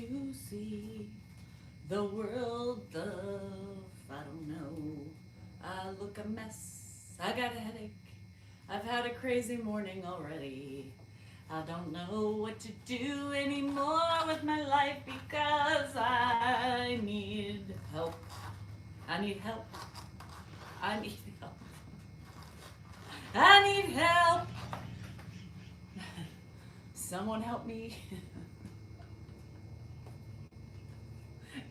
to see the world of, I don't know. I look a mess. I got a headache. I've had a crazy morning already. I don't know what to do anymore with my life because I need help. I need help. I need help. I need help. Someone help me.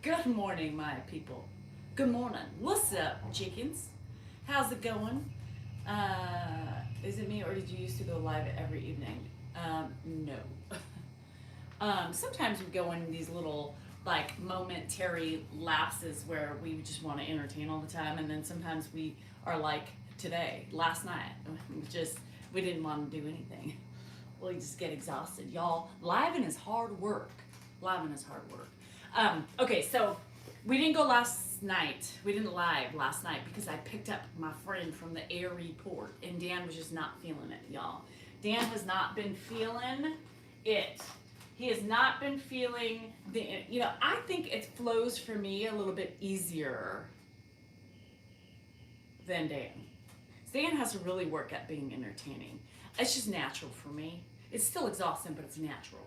Good morning, my people. Good morning. What's up, chickens? How's it going? Is it me, or did you used to go live every evening? No. Sometimes we go in these little like momentary lapses where we just want to entertain all the time, and then sometimes we are like today, last night, we didn't want to do anything. We just get exhausted, y'all. Living is hard work. Living is hard work. Okay, so we didn't go last night. We didn't live last night because I picked up my friend from the airport, and Dan was just not feeling it, y'all. Dan has not been feeling it. He has not been feeling I think it flows for me a little bit easier than Dan. Dan has to really work at being entertaining. It's just natural for me. It's still exhausting, but it's natural.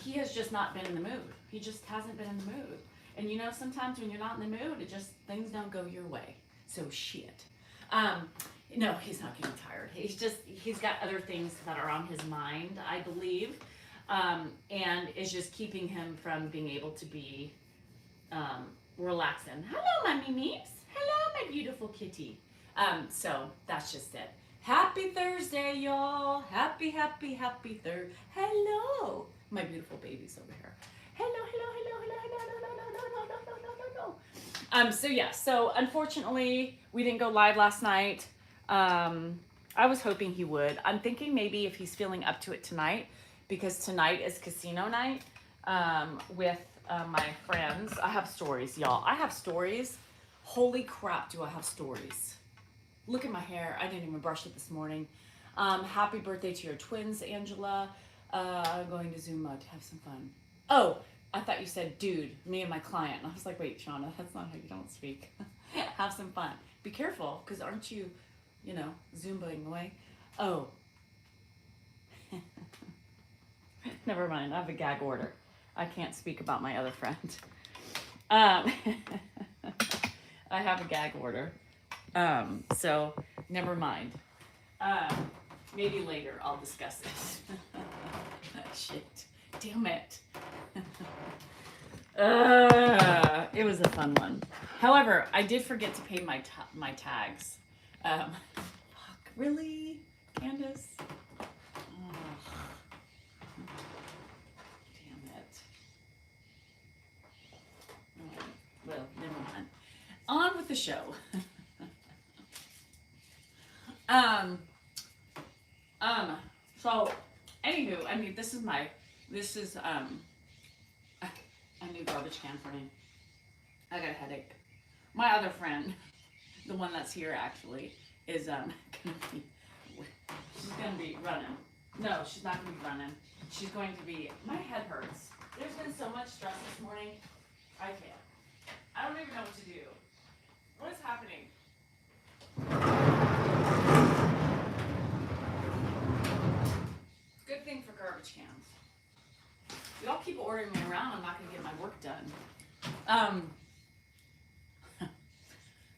He has just not been in the mood. He just hasn't been in the mood. And sometimes when you're not in the mood, things don't go your way. So shit. No, he's not getting tired. He's got other things that are on his mind, I believe, and is just keeping him from being able to be relaxing. Hello, my memes. Hello, my beautiful kitty. So that's just it. Happy Thursday, y'all. Happy Thursday. Hello, my beautiful babies over here. Hello. So unfortunately, we didn't go live last night. I was hoping he would. I'm thinking maybe if he's feeling up to it tonight, because tonight is casino night with my friends. I have stories, y'all. I have stories. Holy crap, do I have stories. Look at my hair. I didn't even brush it this morning. Happy birthday to your twins, Angela. I'm going to Zuma to have some fun. Oh, I thought you said dude, me and my client. And I was like, wait, Shauna, that's not how you don't speak. Have some fun. Be careful, because aren't you, Zumbaing away? Oh. Never mind. I have a gag order. I can't speak about my other friend. I have a gag order. So never mind. Maybe later I'll discuss it. Shit. Damn it. It was a fun one. However, I did forget to pay my tags. Fuck, really, Candace? Oh, damn it. Well, never mind. On with the show. So, anywho, this is a new garbage can for me. I got a headache. My other friend, the one that's here actually, is she's gonna be running. No, she's not gonna be running. She's going to be, my head hurts. There's been so much stress this morning. I can't. I don't even know what to do. What is happening? Good thing for garbage cans. Y'all keep ordering me around, I'm not gonna get my work done.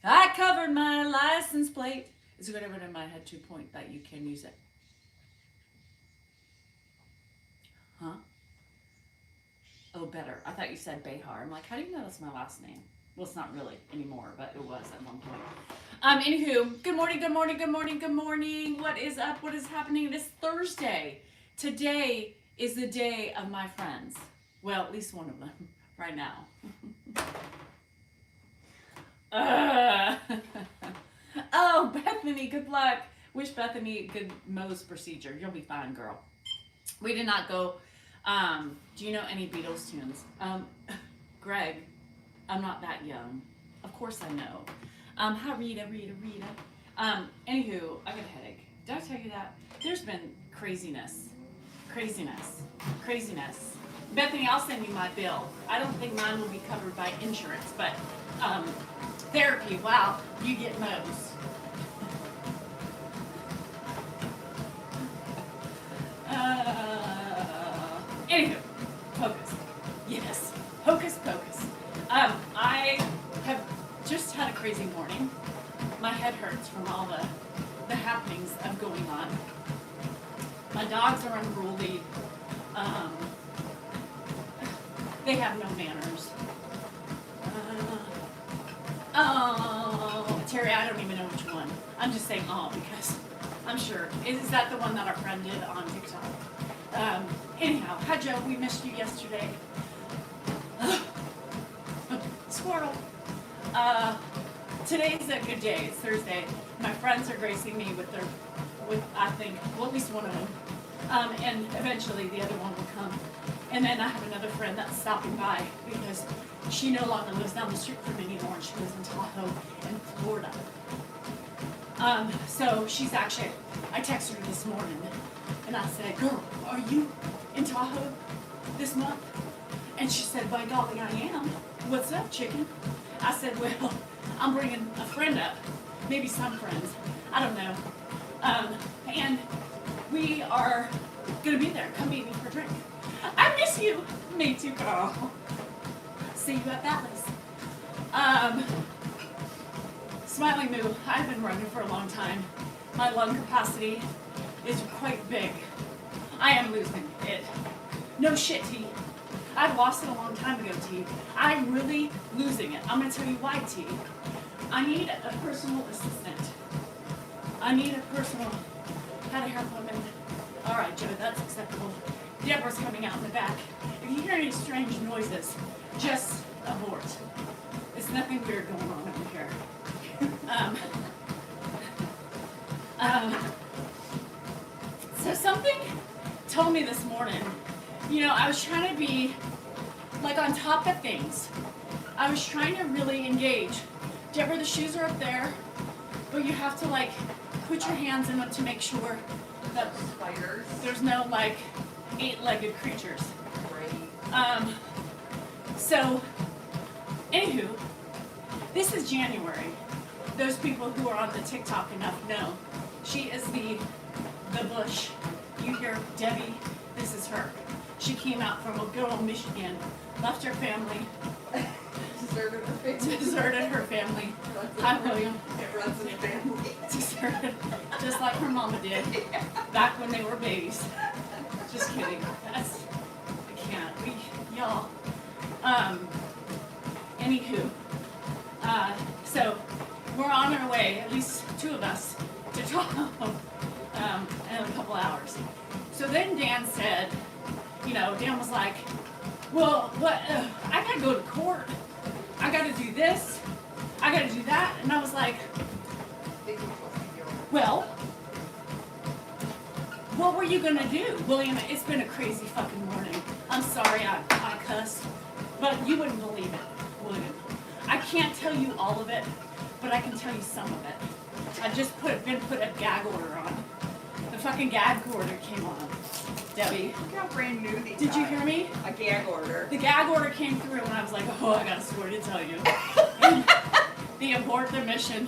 I covered my license plate. Is it whatever in my head to point that you can use it? Huh? Oh, better. I thought you said Behar. I'm like, how do you know that's my last name? Well, it's not really anymore, but it was at one point. Anywho, good morning. What is up? What is happening? It is Thursday. Today is the day of my friends. Well, at least one of them right now. Oh, Bethany, good luck. Wish Bethany good Mo's procedure. You'll be fine, girl. We did not go. Do you know any Beatles tunes? Greg, I'm not that young. Of course I know. Hi, Rita. Anywho, I got a headache. Did I tell you that? There's been craziness Craziness. Craziness. Bethany, I'll send you my bill. I don't think mine will be covered by insurance, but therapy, wow, you get those. Anywho, focus. Yes, hocus pocus. I have just had a crazy morning. My head hurts from all the happenings of going on. My dogs are unruly. They have no manners. Oh, Terry, I don't even know which one. I'm just saying oh because I'm sure. Is that the one that our friend did on TikTok? Anyhow, hi Joe, we missed you yesterday. Squirrel. Today's a good day. It's Thursday. My friends are gracing me with I think, well, at least one of them. And eventually the other one will come. And then I have another friend that's stopping by because she no longer lives down the street from me anymore. She lives in Tahoe in Florida. So she's actually, I texted her this morning and I said, girl, are you in Tahoe this month? And she said, by golly, I am. What's up, chicken? I said, well, I'm bringing a friend up. Maybe some friends. I don't know. And we are going to be there. Come meet me for a drink. I miss you. Me too, girl. See you at Bally's. Smiling Moo, I've been running for a long time. My lung capacity is quite big. I am losing it. No shit, T. I've lost it a long time ago, T. I'm really losing it. I'm going to tell you why, T. I need a personal assistant. I need a personal... Had a hair appointment. All right, Joe, that's acceptable. Deborah's coming out in the back. If you hear any strange noises, just abort. There's nothing weird going on over here. So something told me this morning, you know, I was trying to be like on top of things. I was trying to really engage. Deborah, the shoes are up there, but you have to like put your hands in them to make sure that spiders. There's no like 8-legged creatures. Right. So, anywho, this is January. Those people who are on the TikTok enough know. She is the bush. You hear Debbie, this is her. She came out from a good old Michigan, left her family, Deserted her family. deserted her family. Hi, William. It runs in the family. Deserted, just like her mama did, back when they were babies. Just kidding. That's, I can't. Y'all. Anywho, so we're on our way, at least two of us, to Tahoe in a couple hours. So then Dan said, you know, Dan was like, well, what? I gotta go to court. I gotta do this. I gotta do that. And I was like, well, what were you gonna do? William, it's been a crazy fucking morning. I'm sorry I cussed, but you wouldn't believe it, William. I can't tell you all of it, but I can tell you some of it. I just been put a gag order on. The fucking gag order came on. Debbie. Look how brand new these Did you are. hear me? A gag order. The gag order came through and I was like, oh, I got a story to tell you. And the abort the mission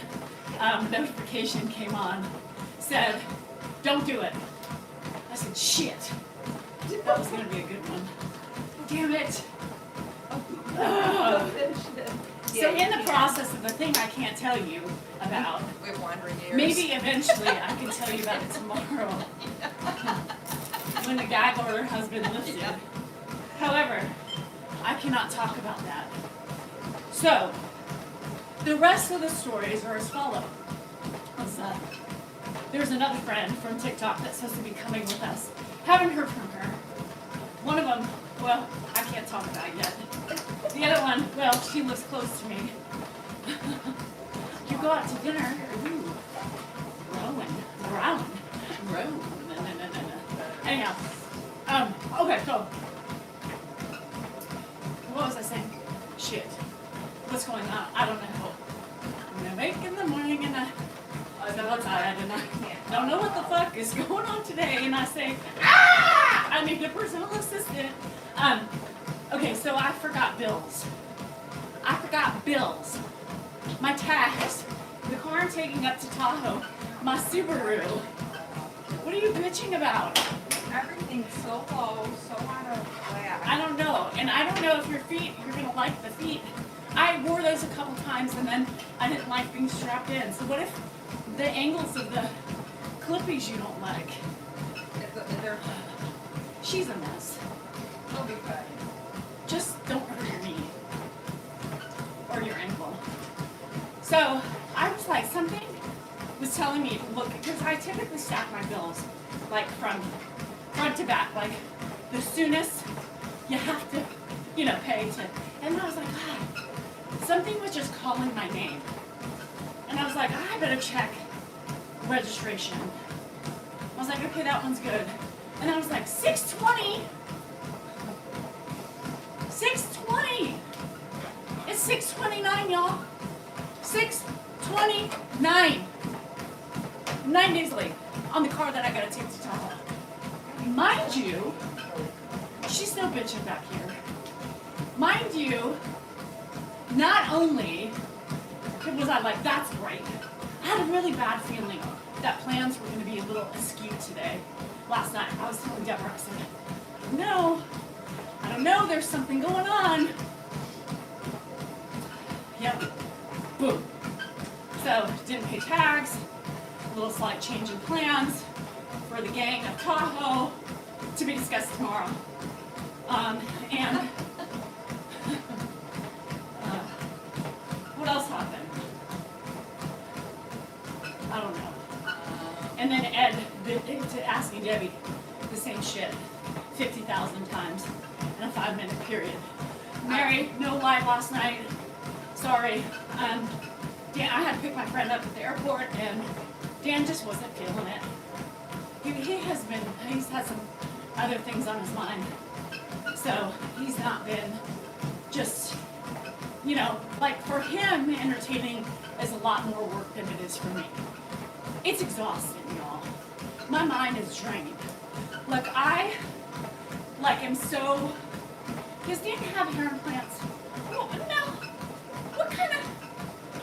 notification came on. Said, don't do it. I said, shit. That was going to be a good one. Damn it. Ugh. So in the process of the thing I can't tell you about, We have wandering ears. maybe eventually I can tell you about it tomorrow when the gag order has been lifted. Yeah. However, I cannot talk about that. So, the rest of the stories are as follow. There's another friend from TikTok that's supposed to be coming with us. Haven't heard from her. One of them, well, I can't talk about it yet. The other one, well, she lives close to me. You go out to dinner. Ooh. Rowan. No. Anyhow, okay, so, what was I saying? Shit. What's going on? I don't know. I'm awake in the morning and I feel tired and I don't know what the fuck is going on today and I say, ah! I need a personal assistant. Okay, so I forgot bills. My tags, the car I'm taking up to Tahoe, my Subaru. What are you bitching about? Everything's so low, so out of whack. I don't know, and I don't know if you're gonna like the feet. I wore those a couple times and then I didn't like being strapped in. So what if the angles of the clippies you don't like? They're, She's a mess. they'll be good. Just don't hurt your knee or your ankle. So I was like, something was telling me to look, because I typically stack my bills like from front to back, like the soonest you have to, pay to. And I was like, God, something was just calling my name. And I was like, I better check registration. I was like, okay, that one's good. And I was like, 620. 620. It's 6:29, y'all. 6:29. 9 days late on the car that I gotta take to Tahoe. Mind you, she's still bitching back here. Mind you, not only was I like, that's great, I had a really bad feeling that plans were gonna be a little askew today. Last night, I was telling Deborah, I said, no, I don't know, there's something going on. Yep, boom. So, didn't pay tags, a little slight change in plans for the gang of Tahoe to be discussed tomorrow. And what else happened? I don't know. And then Ed to asking Debbie the same shit 50,000 times in a 5-minute period. Mary, no lie last night. Sorry. Dan, I had to pick my friend up at the airport, and Dan just wasn't feeling it. He's had some other things on his mind. So he's not been just, like for him, entertaining is a lot more work than it is for me. It's exhausting, y'all. My mind is drained. Like am so, does Dan have hair implants? Oh, no. What kind of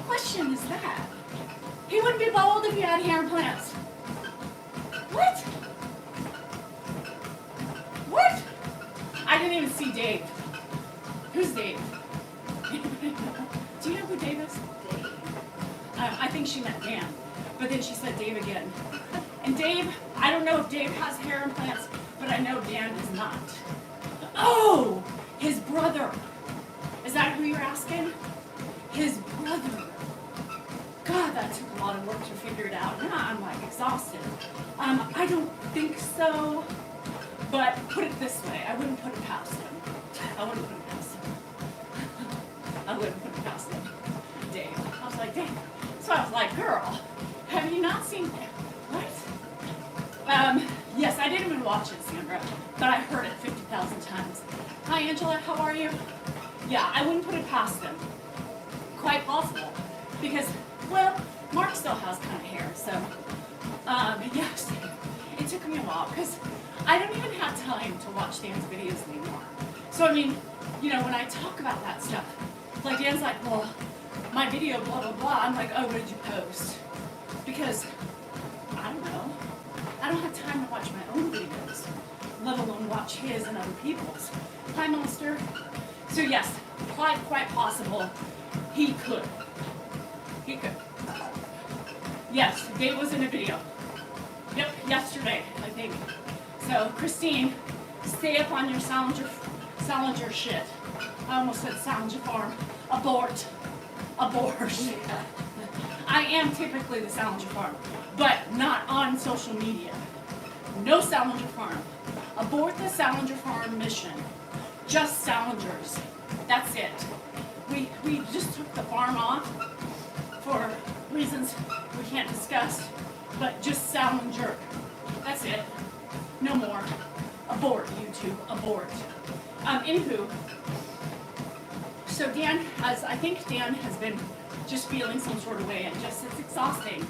question is that? He wouldn't be bald if he had hair implants. What? What? I didn't even see Dave. Who's Dave? Do you know who Dave is? Dave. I think she meant Dan, but then she said Dave again. And Dave, I don't know if Dave has hair implants, but I know Dan does not. Oh, his brother. Is that who you're asking? His brother. God, that took a lot of work to figure it out. Now I'm like exhausted. I don't think so, but put it this way, I wouldn't put it past him. I wouldn't put it past him. Dave. I was like, Dave. So I was like, girl, have you not seen what? Yes, I didn't even watch it, Sandra, but I heard it 50,000 times. Hi, Angela, how are you? Yeah, I wouldn't put it past him. Quite possible. Because, well, Mark still has kind of hair, so, yes, it took me a while, because I don't even have time to watch Dan's videos anymore. So, I mean, when I talk about that stuff, like Dan's like, well, my video, blah, blah, blah, I'm like, oh, what did you post? Because, I don't know, I don't have time to watch my own videos, let alone watch his and other people's. Hi, Monster. So, yes, quite possible he could. He could. Yes, Dave was in a video. Yep, yesterday, I think. So, Christine, stay up on your Salinger shit. I almost said Salinger Farm. Abort. I am typically the Salinger Farm, but not on social media. No Salinger Farm. Abort the Salinger Farm mission. Just Salingers. That's it. We just took the farm off for reasons we can't discuss, but just Salinger. That's it. No more. Abort, YouTube. Abort. Anywho, so I think Dan has been just feeling some sort of way, and it's exhausting.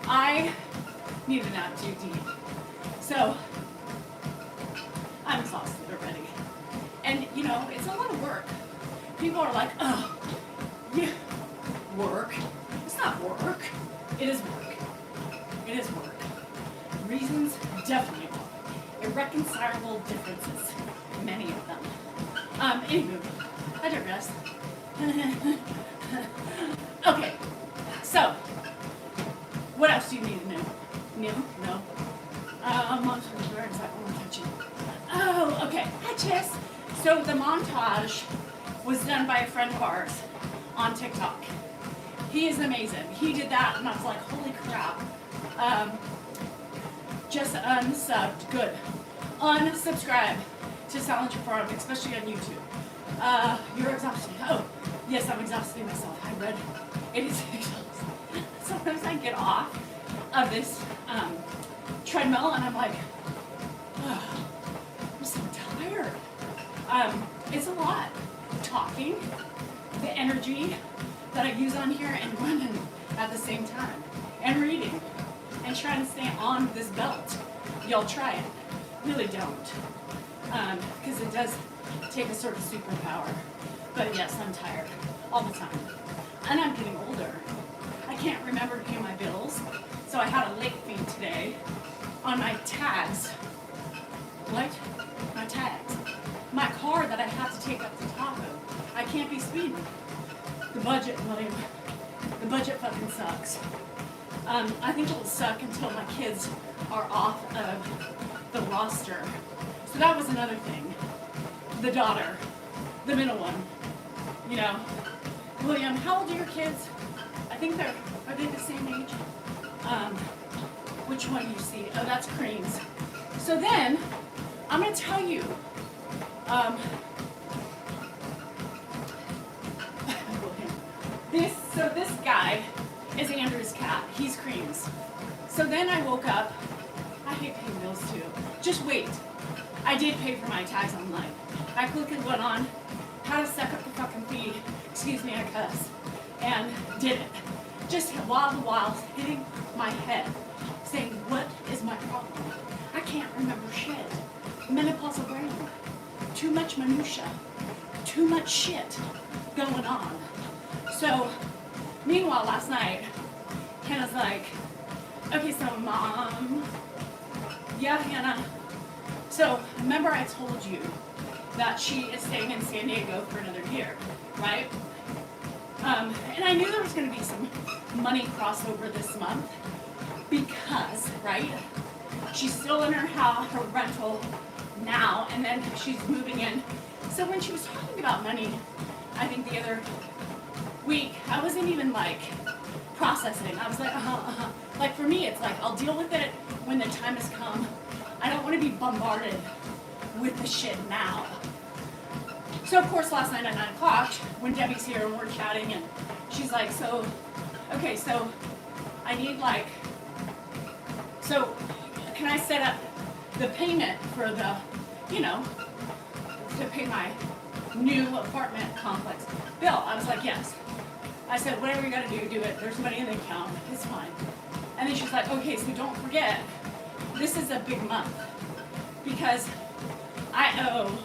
I need a nap too deep. So, I'm exhausted already. And you know, it's a lot of work. People are like, oh, yeah, work. It's not work. It is work. It is work. Reasons, definitely work. Irreconcilable differences, many of them. Anywho, I digress. Okay, so, what else do you need to know? New? No? Where is that one touching? Oh, okay. Hi, Chess. So the montage was done by a friend of ours on TikTok. He is amazing. He did that, and I was like, holy crap. Just unsubbed. Good. Unsubscribe to Salinger Farm, especially on YouTube. You're exhausting. Oh, yes, I'm exhausting myself. I read. It is exhausting. Sometimes I get off of this treadmill, and I'm like, oh, I'm so tired. It's a lot. Talking, the energy that I use on here, and running at the same time, and reading, and trying to stay on this belt. Y'all try it. Really don't. Because it does take a sort of superpower. But yes, I'm tired all the time. And I'm getting older. I can't remember to pay my bills, so I had a late fee today on my tags. What? My tags. My car that I have to take up to Tahoe. I can't be speeding. The budget, whatever. The budget fucking sucks. I think it'll suck until my kids are off of the roster. So that was another thing. The daughter, the middle one, you know. William, how old are your kids? I think are they the same age? Which one do you see? Oh, that's Creams. So then, I'm gonna tell you, this guy is Andrew's cat. He's Creams. So then I woke up. I hate paying bills too. Just wait. I did pay for my tags online. I quickly went on how to suck up the fucking feed. Excuse me, I cuss. And did it. Just while hitting my head, saying, what is my problem? I can't remember shit. Menopausal brain. Too much minutia. Too much shit going on. So, meanwhile, last night, Hannah's like, okay, so Mom, yeah, Hannah. So, remember I told you that she is staying in San Diego for another year, right? And I knew there was going to be some money crossover this month because, right, she's still in her house, her rental now, and then she's moving in. So when she was talking about money, I think the other week, I wasn't even like processing. I was like, Like for me, it's like, I'll deal with it when the time has come. I don't want to be bombarded with the shit now. So of course last night at 9 o'clock, when Debbie's here and we're chatting, and she's like, so, okay, so I need like, so can I set up the payment for the, you know, to pay my new apartment complex bill? I was like, yes. I said, whatever you gotta do, do it. There's money in the account, it's fine. And then she's like, okay, so don't forget, this is a big month because I owe,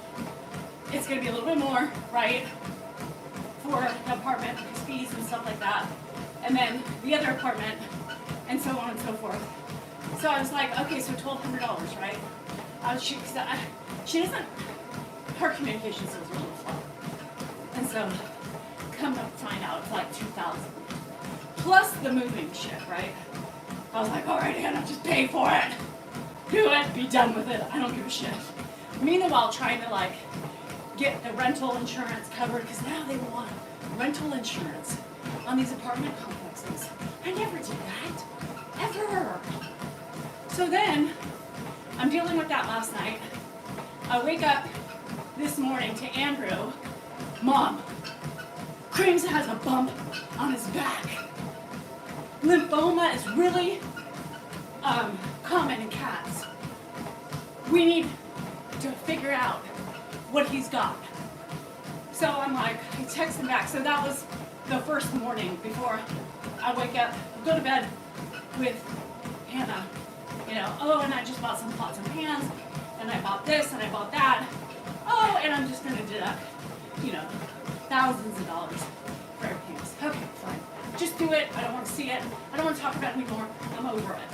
it's gonna be a little bit more, right, for the apartment, because fees and stuff like that, and then the other apartment, and so on and so forth. So I was like, okay, so $1,200, right? She doesn't, her communication skills are a little slow. And so, come to find out, it's like $2,000. Plus the moving shit, right? I was like, all right, Hannah, just pay for it. Do it, be done with it. I don't give a shit. Meanwhile, trying to like get the rental insurance covered, because now they want rental insurance on these apartment complexes. I never did that, ever. So then, I'm dealing with that last night. I wake up this morning to Andrew, Mom, Creams has a bump on his back. Lymphoma is really common in cats. We need to figure out what he's got. So I'm like, I text him back. So that was the first morning before I wake up, go to bed with Hannah. You know, oh, and I just bought some pots and pans and I bought this, and I bought that. Oh, and I'm just gonna deduct, you know, thousands of dollars for everything else. Okay, fine. Just do it. I don't want to see it. I don't want to talk about it anymore. I'm over it.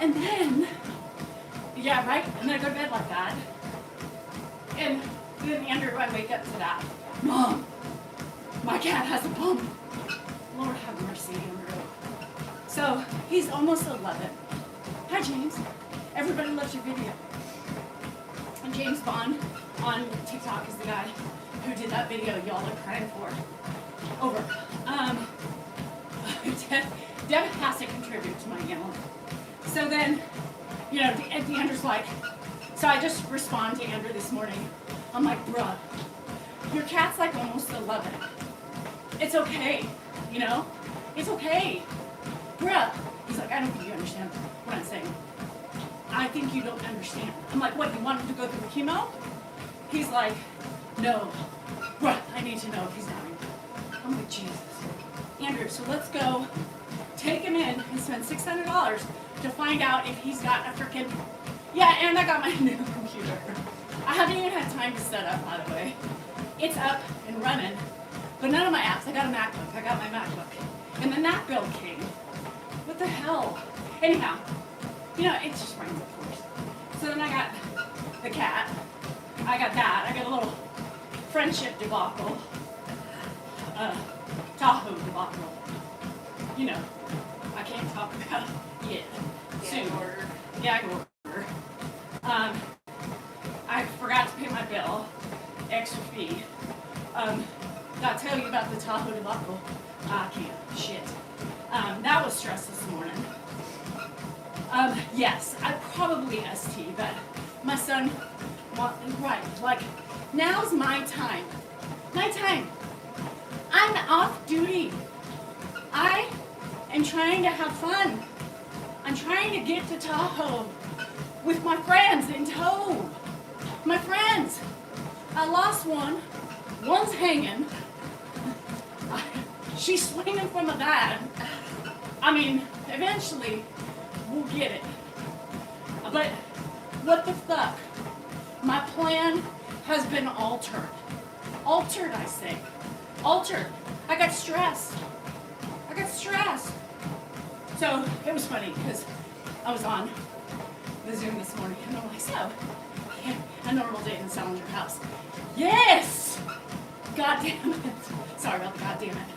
And then, yeah, right? And then I go to bed like that. And then Andrew, I wake up to that. Mom, my cat has a bump. Lord have mercy, Andrew. So he's almost 11. Hi, James. Everybody loves your video. And James Bond on TikTok is the guy who did that video y'all are crying for. Over. Deb has to contribute to my animal. So then, you know, Andrew's like, so I just respond to Andrew this morning. I'm like, bruh, your cat's like almost 11. It's okay, you know? It's okay. Bruh. He's like, I don't think you understand what I'm saying. I think you don't understand. I'm like, what, you want him to go through chemo? He's like, no. Bruh, I need to know if he's dying. I'm like, Jesus. Andrew, so let's go take him in and spend $600 to find out if he's got a freaking... Yeah, and I got my new computer. I haven't even had time to set up, by the way. It's up and running, but none of my apps. I got a MacBook. I got my MacBook. And the Mac bill came. What the hell? Anyhow, you know, it just rains, of course. So then I got the cat. I got that. I got a little friendship debacle. Tahoe debacle. You know, I can't talk about it soon. Yeah, I can order. I forgot to pay my bill. Extra fee. I'll tell you about the Tahoe debacle. I can't. Shit. That was stress this morning. Yes, I probably ST, but my son, right, like, now's my time. My time. I'm off duty. I am trying to have fun. I'm trying to get to Tahoe with my friends in tow. My friends. I lost one. One's hanging. She's swinging from a bag. I mean, eventually, we'll get it. But what the fuck? My plan has been altered. Altered, I say. Altered. I got stressed. So it was funny because I was on the Zoom this morning and I'm like, so, a normal day in the Salinger house. Yes! God damn it. Sorry about the god damn it.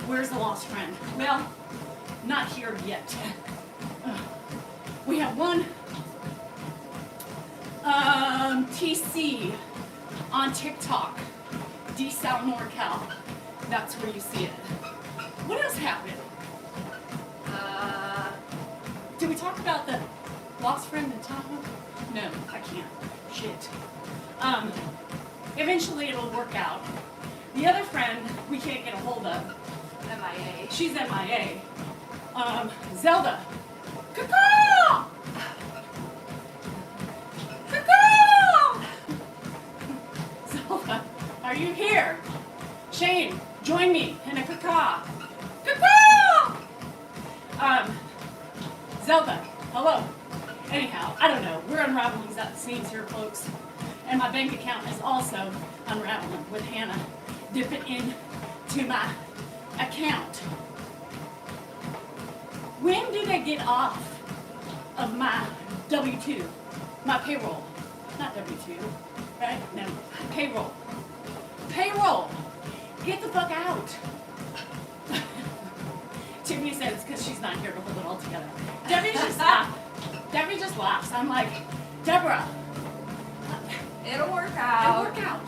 Where's the lost friend? Well, not here yet. We have one TC on TikTok. D-Sal NorCal. That's where you see it. What else happened? Did we talk about the lost friend in Tahoe? No, I can't. Shit. Eventually it'll work out. The other friend we can't get a hold of. MIA. She's MIA. Zelda. Caw-caw! Caw-caw! Zelda, are you here? Shane, join me in a caw-caw. Caw-caw! Zelda, hello. Anyhow, I don't know. We're unraveling the seams here, folks. And my bank account is also unraveling with Hannah dipping into my account. When do they get off of my W-2? My payroll. Not W-2, right? No, payroll. Payroll. Get the fuck out. Tiffany says it's because she's not here to hold it all together. Debbie just laughs. I'm like, Deborah. It'll work out. It'll work out.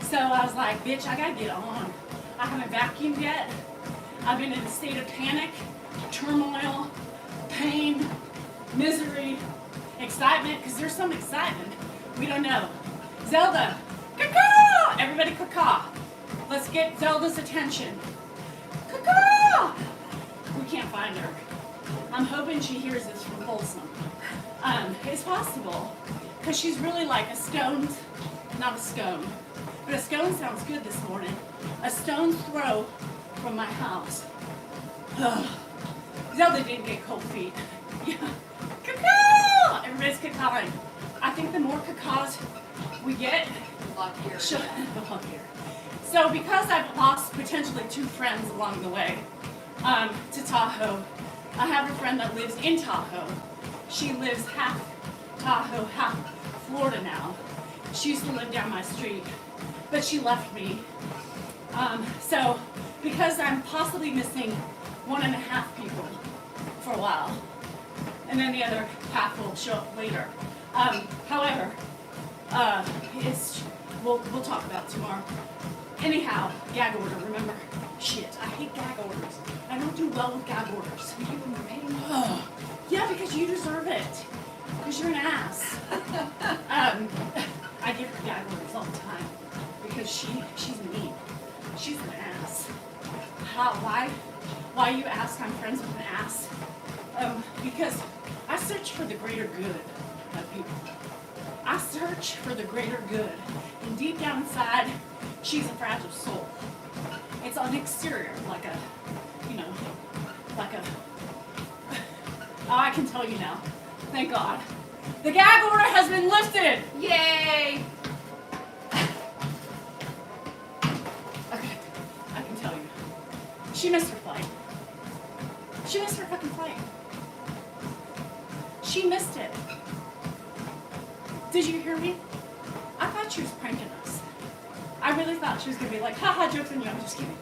So I was like, bitch, I gotta get on. I haven't vacuumed yet. I've been in a state of panic, turmoil, pain, misery, excitement, because there's some excitement. We don't know. Zelda, caw-caw! Everybody caw-caw. Let's get Zelda's attention. Caw-caw! We can't find her. I'm hoping she hears this from Folsom. It's possible, because she's really like a stone's, not a scone, but a scone sounds good this morning. A stone's throw from my house. Zelda didn't get cold feet. Yeah. Caw-caw! So because I've lost potentially 2 friends along the way to Tahoe, I have a friend that lives in Tahoe. She lives half Tahoe, half Florida now. She used to live down my street, but she left me. So because I'm possibly missing 1.5 people for a while, and then the other half will show up later. However, we'll talk about it tomorrow. Anyhow, gag order, remember? Shit, I hate gag orders. I don't do well with gag orders. Yeah, because you deserve it. Because you're an ass. I give her gag orders all the time because she's mean. She's an ass. Why you ask? I'm friends with an ass. Because I search for the greater good of people. I search for the greater good. And deep down inside, she's a fragile soul. It's on the exterior, like a, oh, I can tell you now. Thank God. The gag order has been lifted. Yay! Okay, I can tell you. She missed her flight. She missed her fucking flight. She missed it. Did you hear me? I thought she was pranking us. I really thought she was gonna be like, haha, joke's on you, I'm just kidding.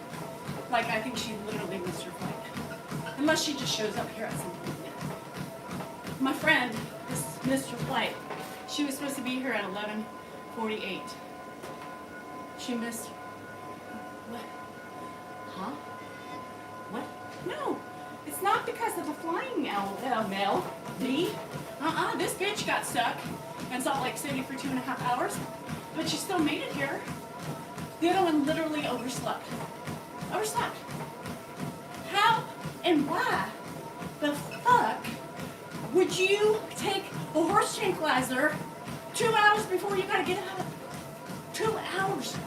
Like, I think she literally missed her flight. Unless she just shows up here at some point. My friend missed her flight. She was supposed to be here at 11:48. She missed. What? Huh? What? No, it's not because of the flying mail. This bitch got stuck in Salt Lake City for 2.5 hours, but she still made it here. The other one literally overslept. Overslept. How and why the fuck would you take a horse tranquilizer 2 hours before you gotta get up? 2 hours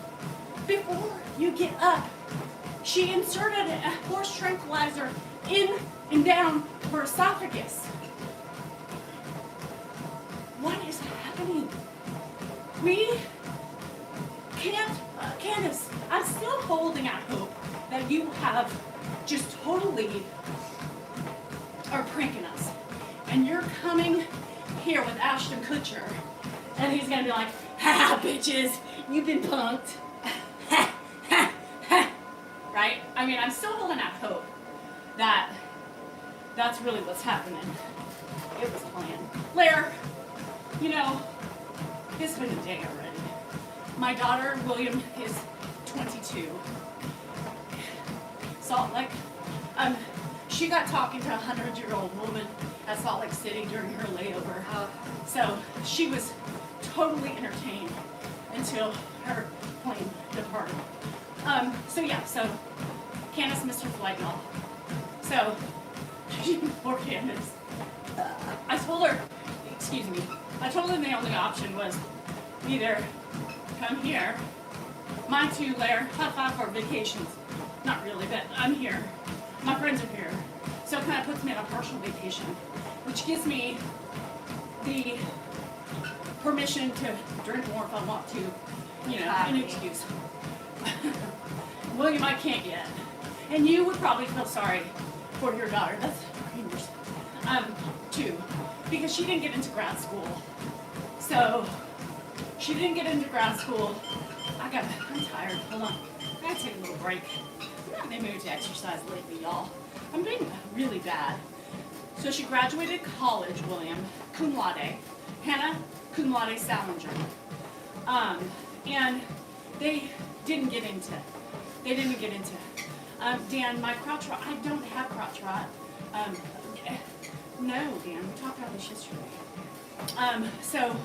before you get up. She inserted a horse tranquilizer in and down her esophagus. What is happening? We can't, Candace, I'm still holding out hope that you have just totally are pranking us. And you're coming here with Ashton Kutcher, and he's gonna be like, ha bitches, you've been punked. Ha, ha, ha. Right? I mean, I'm still holding out hope that that's really what's happening. It was planned. Blair, it's been a day already. My daughter, William, is 22. Salt Lake, she got talking to a 100-year-old woman at Salt Lake City during her layover. So she was totally entertained until her plane departed. So Candace missed her flight, y'all. So, poor Candace. I told her the only option was either come here, my 2 layer, high five for vacations. Not really, but I'm here. My friends are here. So it kind of puts me on a partial vacation, which gives me the permission to drink more if I want to, an excuse. William, I can't yet. And you would probably feel sorry for your daughter. That's yours. Too. Because she didn't get into grad school. So, she didn't get into grad school. I'm tired. Hold on. I gotta take a little break. I'm not in the mood to exercise lately, y'all. I'm being really bad. So she graduated college, William, cum laude. Hannah, cum laude Salinger. And they didn't get into Dan, my crotch rot, I don't have crotch rot. No, Dan, we talked about this yesterday. So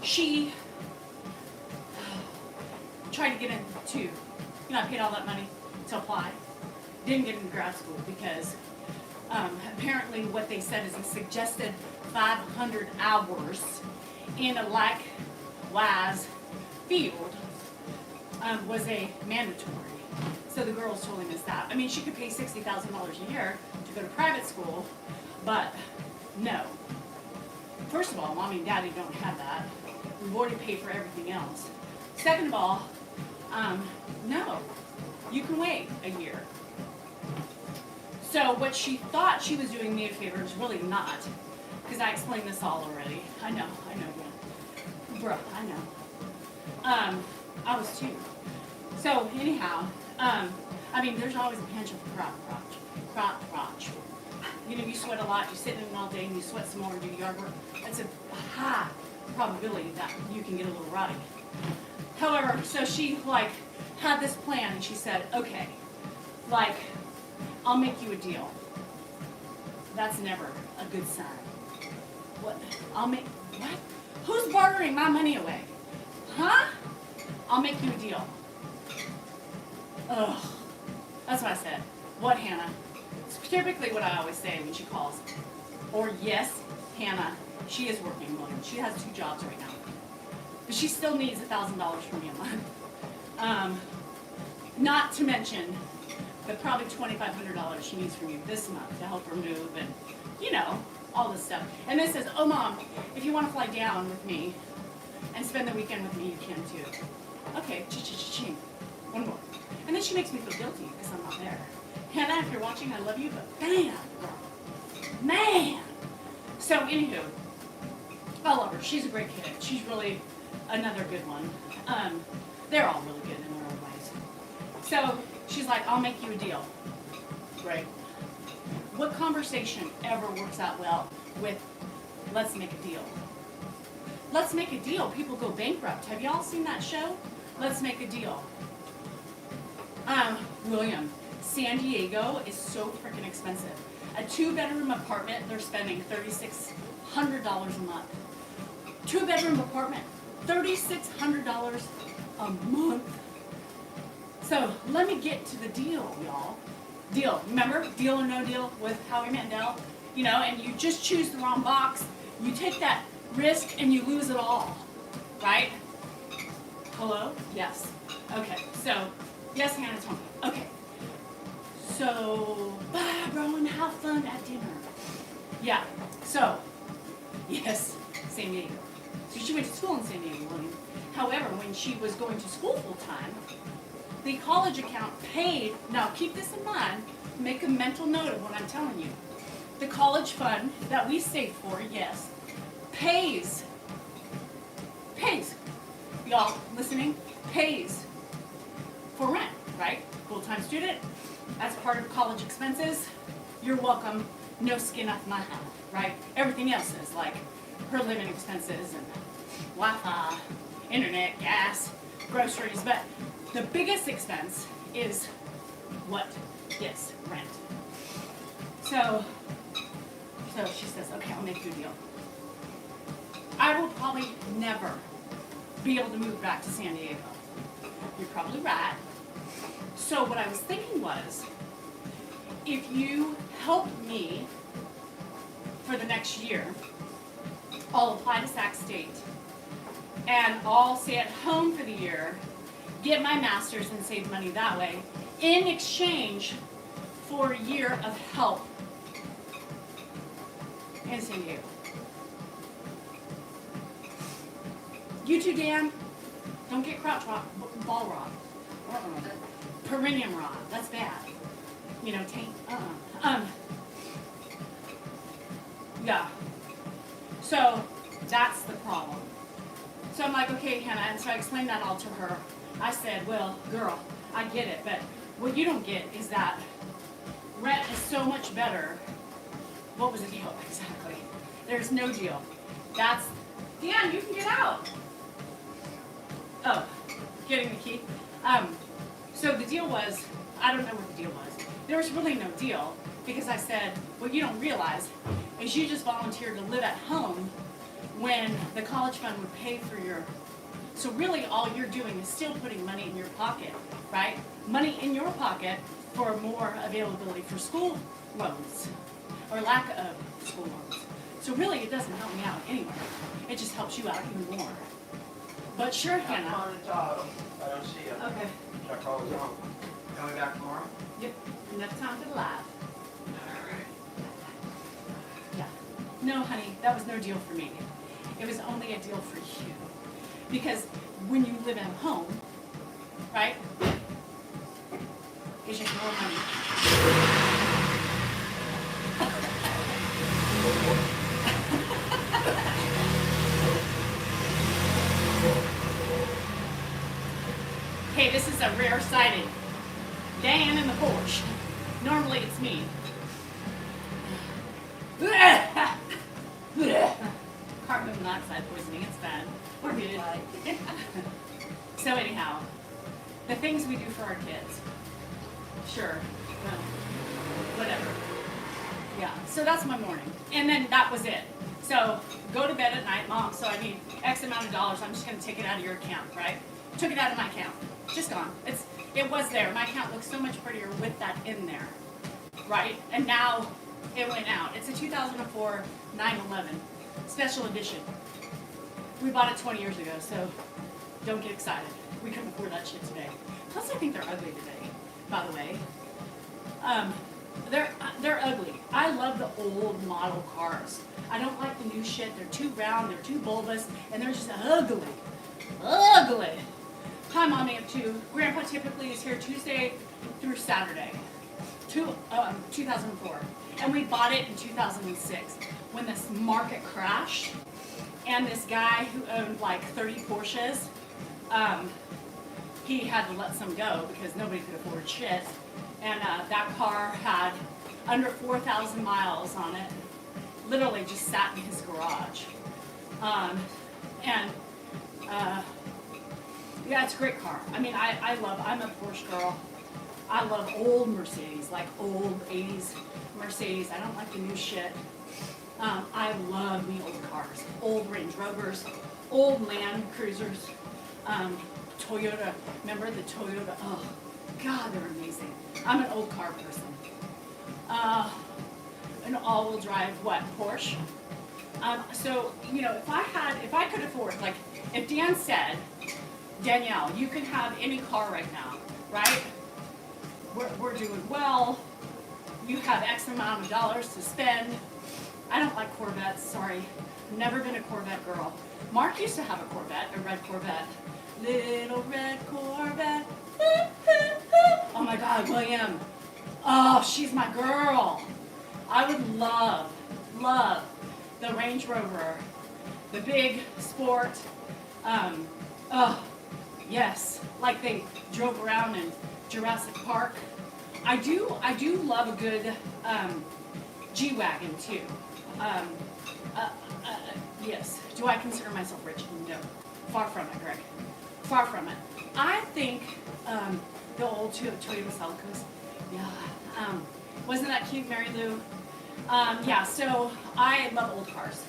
she tried to get into, I paid all that money to apply. Didn't get into grad school because apparently what they said is a suggested 500 hours in a likewise field was a mandatory. So the girls totally missed that. I mean, she could pay $60,000 a year to go to private school, but no. First of all, mommy and daddy don't have that. We've already paid for everything else. Second of all, No, you can wait a year. So what she thought she was doing me a favor is really not, because I explained this all already. I know, yeah. Bruh, I know. I was too. So anyhow, I mean, there's always a pinch of crotch. You know, you sweat a lot, you sit in it all day, and you sweat some more and do yard work. That's a high probability that you can get a little rotty. However, so she like had this plan, and she said, okay, like, I'll make you a deal. That's never a good sign. What? What? Who's bartering my money away? Huh? I'll make you a deal. Ugh. That's what I said. What, Hannah? It's typically what I always say when she calls. Or, yes, Hannah, she is working, William. She has 2 jobs right now. But she still needs $1,000 from me a month. Not to mention the probably $2,500 she needs from you this month to help her move and, you know, all this stuff. And then says, oh, Mom, if you want to fly down with me and spend the weekend with me, you can too. Okay, cha-cha-cha-ching. One more. And then she makes me feel guilty because I'm not there. Hannah, if you're watching, I love you, but man, man. So, anywho, I love her. She's a great kid. She's really another good one. They're all really good in their own ways. So, she's like, I'll make you a deal. Right? What conversation ever works out well with, let's make a deal? Let's make a deal. People go bankrupt. Have y'all seen that show? Let's make a deal. William, San Diego is so freaking expensive. A 2-bedroom apartment, they're spending $3,600 a month. 2-bedroom apartment, $3,600 a month. So let me get to the deal, y'all. Deal. Remember, deal or no deal with Howie Mandel? You know, and you just choose the wrong box. You take that risk and you lose it all. Right? Hello? Yes. Okay. So, yes, Hannah told me. Okay. So, bye, bro, and have fun at dinner. Yeah. So, yes, San Diego. So she went to school in San Diego, William. However, when she was going to school full time, the college account paid, now keep this in mind, make a mental note of what I'm telling you. The college fund that we save for, yes, pays, y'all listening, pays for rent, right? Full-time student, that's part of college expenses. You're welcome, no skin off my hat, right? Everything else is like her living expenses and Wi-Fi, internet, gas, groceries, but the biggest expense is what? Yes, rent. So she says, okay, I'll make you a deal. I will probably never be able to move back to San Diego. You're probably right. So what I was thinking was, if you help me for the next year, I'll apply to Sac State, and I'll stay at home for the year, get my master's and save money that way, in exchange for a year of help in San Diego. You too, Dan. Don't get crotch rot, ball rot. Perineum rot. That's bad. You know, taint. Yeah. So that's the problem. So I'm like, okay, Hannah, and so I explained that all to her. I said, well, girl, I get it, but what you don't get is that rent is so much better. What was the deal exactly? There's no deal. That's, Dan, you can get out. Oh, getting the key. So the deal was, I don't know what the deal was. There was really no deal because I said, what you don't realize is you just volunteered to live at home when the college fund would pay for your, so really all you're doing is still putting money in your pocket, right? Money in your pocket for more availability for school loans or lack of school loans. So really it doesn't help me out anyway. It just helps you out even more. But sure, Hannah. I'm on the job. I don't see you. Okay. Should I call you home? Coming back tomorrow? Yep. Enough time for the live. Alright. Yeah. No, honey, that was no deal for me. It was only a deal for you. Because when you live at home, right? Gives you more money. Hey, this is a rare sighting. Dan in the porch. Normally it's me. Carbon monoxide poisoning, it's bad. We're good. So anyhow, the things we do for our kids. Sure. Well, whatever. Yeah, so that's my morning. And then that was it. So go to bed at night, Mom, so I need X amount of dollars, I'm just gonna take it out of your account, right? Took it out of my account. Just gone. It was there. My account looks so much prettier with that in there. Right? And now it went out. It's a 2004 911 special edition. We bought it 20 years ago, so don't get excited. We couldn't afford that shit today. Plus, I think they're ugly today, by the way. They're ugly. I love the old model cars. I don't like the new shit. They're too round, they're too bulbous, and they're just ugly. Ugly. Hi, Mommy of two. Grandpa typically is here Tuesday through Saturday. 2004. And we bought it in 2006 when this market crashed. And this guy who owned like 30 Porsches, he had to let some go because nobody could afford shit. And that car had under 4,000 miles on it. Literally just sat in his garage. Yeah, it's a great car. I mean, I'm a Porsche girl. I love old Mercedes, like old 80s Mercedes. I don't like the new shit. I love me old cars. Old Range Rovers, old Land Cruisers, Toyota. Remember the Toyota? Oh, God, they're amazing. I'm an old car person. An all-wheel drive, Porsche. So, you know, if I could afford, like, if Dan said, Danielle, you can have any car right now, right? We're doing well. You have X amount of dollars to spend. I don't like Corvettes, sorry. Never been a Corvette girl. Mark used to have a Corvette, a red Corvette. Little red Corvette. Oh my God, William. Oh, she's my girl. I would love the Range Rover, the big sport. Yes, like they drove around in Jurassic Park. I do love a good G-Wagon too. Yes. Do I consider myself rich? No. Far from it, Greg. Far from it. I think the old Toyota Celicos. Yeah. Wasn't that cute, Mary Lou? Yeah. So I love old cars,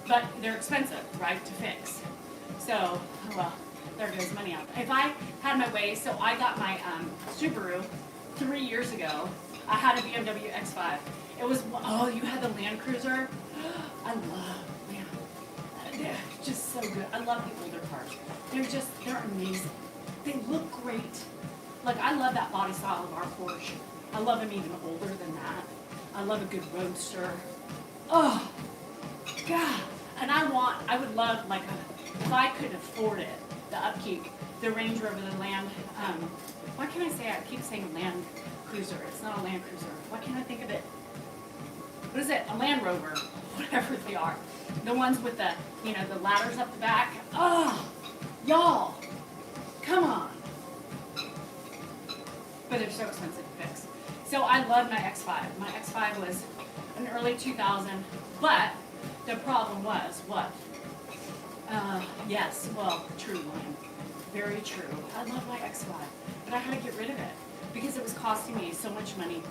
but they're expensive, right, to fix. So, well, there goes money out. If I had my way, so I got my Subaru 3 years ago. I had a BMW X5. It was, oh, you had the Land Cruiser? I love, man, they're just so good. I love the older cars. They're amazing. They look great. Like, I love that body style of our Porsche. I love them even older than that. I love a good roadster. Oh, God. And I would love, like, if I could afford it, the upkeep, the Range Rover, the Land, why can't I say, I keep saying Land Cruiser. It's not a Land Cruiser. Why can't I think of it? What is it? A Land Rover, whatever they are. The ones with the, the ladders up the back. Oh, y'all, come on. But they're so expensive to fix. So I love my X5. My X5 was an early 2000, but the problem was what? Yes, well, true, William. Very true. I love my X5, but I had to get rid of it because it was costing me so much money.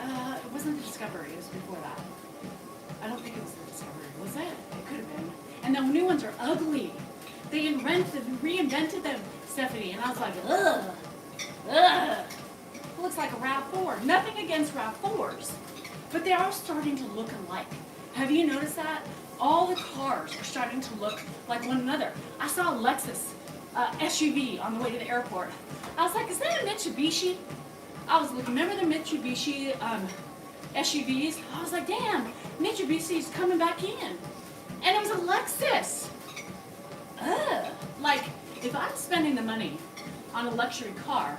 It wasn't the Discovery, it was before that. I don't think it was the Discovery, was it? It could have been. And the new ones are ugly. They reinvented them, Stephanie, and I was like, ugh, ugh. It looks like a RAV4. Nothing against RAV4s, but they are starting to look alike. Have you noticed that? All the cars are starting to look like one another. I saw a Lexus SUV on the way to the airport. I was like, is that a Mitsubishi? I was looking, remember the Mitsubishi SUVs? I was like, damn, Mitsubishi's coming back in. And it was a Lexus. Ugh. Like, if I'm spending the money on a luxury car,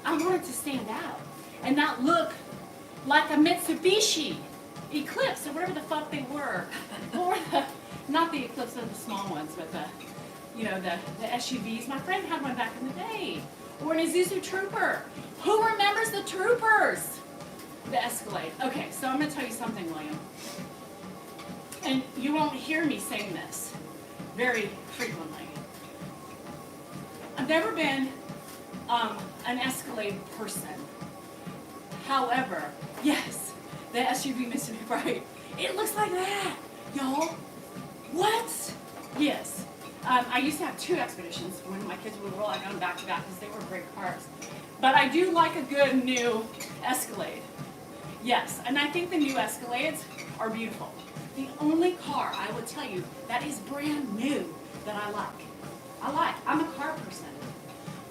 I wanted to stand out and not look like a Mitsubishi Eclipse or whatever the fuck they were. Or not the Eclipse of the small ones, but the SUVs. My friend had one back in the day. Or an Isuzu Trooper. Who remembers the Troopers? The Escalade. Okay, so I'm going to tell you something, William. And you won't hear me saying this very frequently. I've never been an Escalade person. However, yes, the SUV Mitsubishi, right? It looks like that, y'all. What? Yes. I used to have 2 Expeditions when my kids would roll out on back to back because they were great cars. But I do like a good new Escalade. Yes, and I think the new Escalades are beautiful. The only car I would tell you that is brand new that I like. I'm a car person.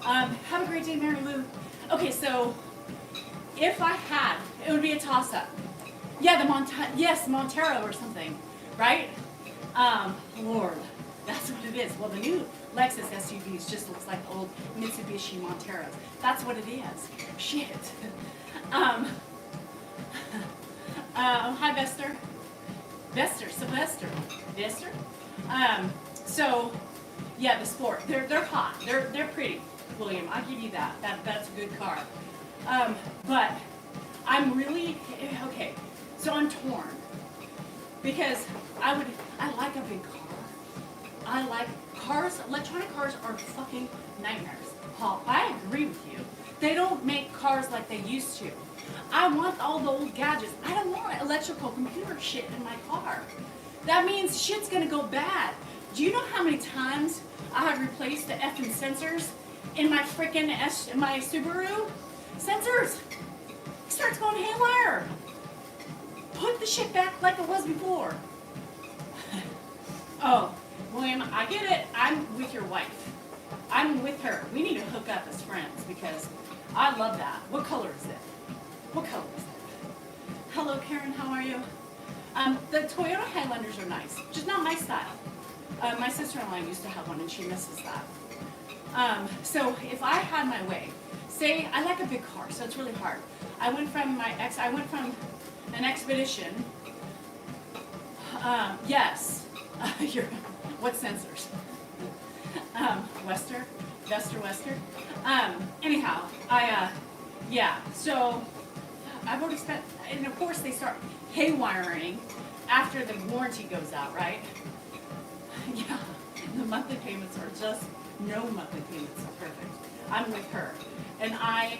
Have a great day, Mary Lou. Okay, so if I had, it would be a toss-up. Yeah, Montero or something, right? Lord, that's what it is. Well, the new Lexus SUVs just looks like old Mitsubishi Monteros. That's what it is. Shit. Hi, Vester. Sylvester. So, yeah, the Sport. They're hot. They're pretty, William. I'll give you that. That's a good car. But I'm really okay. So I'm torn because I like a big car. I like cars. Electronic cars are fucking nightmares. Paul, I agree with you. They don't make cars like they used to. I want all the old gadgets. I don't want electrical computer shit in my car. That means shit's gonna go bad. Do you know how many times I have replaced the effing sensors in my freaking my Subaru? Sensors! It starts going haywire. Put the shit back like it was before. Oh, William, I get it. I'm with your wife. I'm with her. We need to hook up as friends because I love that. What color is it? Hello, Karen. How are you? The Toyota Highlanders are nice, just not my style. My sister-in-law used to have one, and she misses that. So if I had my way, say I like a big car, so it's really hard. I went from an Expedition. Yes. What sensors? Wester. Anyhow, yeah. So I've already spent, and of course they start haywiring after the warranty goes out, right? Yeah, the monthly payments are just, no monthly payments are perfect. I'm with her. And I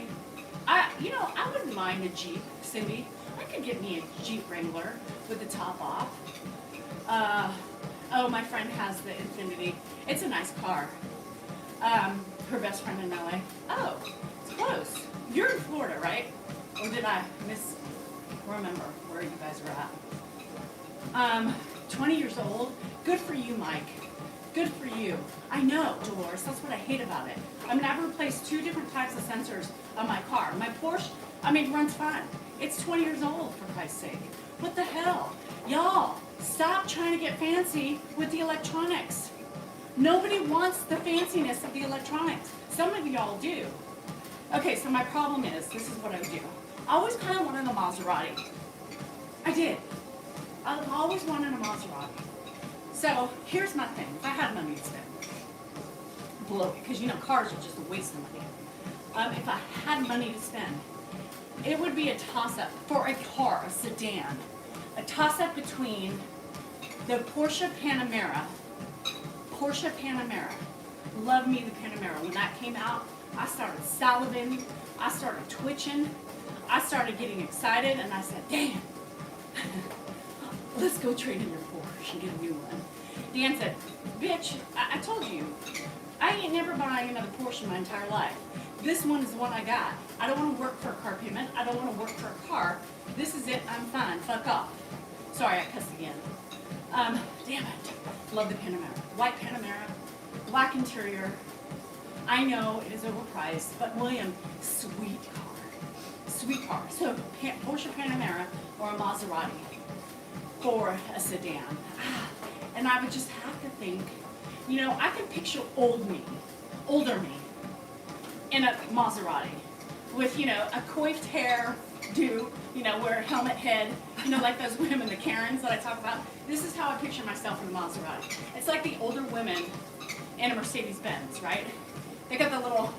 wouldn't mind a Jeep, Cindy. I could get me a Jeep Wrangler with the top off. Oh, my friend has the Infiniti. It's a nice car. Her best friend in LA. Oh, it's close. You're in Florida, right? Or did I remember where you guys were at? 20 years old. Good for you, Mike. Good for you. I know, Dolores. That's what I hate about it. I mean, I've replaced 2 different types of sensors on my car. My Porsche, runs fine. It's 20 years old, for Christ's sake. What the hell? Y'all, stop trying to get fancy with the electronics. Nobody wants the fanciness of the electronics. Some of y'all do. Okay, so my problem is, this is what I would do. I always kind of wanted a Maserati. I did. I've always wanted a Maserati. So here's my thing. If I had money to spend, blow it, because cars are just a waste of money. If I had money to spend, it would be a toss-up for a car, a sedan. A toss-up between the Porsche Panamera. Love me the Panamera. When that came out, I started salivating. I started twitching. I started getting excited, and I said, damn. Let's go trade in your Porsche and get a new one. Dan said, bitch, I told you, I ain't never buying another Porsche in my entire life. This one is the one I got. I don't want to work for a car payment. I don't want to work for a car. This is it. I'm fine. Fuck off. Sorry, I cussed again. Damn it. Love the Panamera. White Panamera, black interior. I know it is overpriced, but William, sweet car. Sweet car. So, Porsche Panamera or a Maserati for a sedan. And I would just have to think, I can picture older me, in a Maserati with, you know, a coiffed hair do, you know, wear a helmet head, you know, like those women, the Karens that I talk about. This is how I picture myself in a Maserati. It's like the older women in a Mercedes-Benz, right? They got the little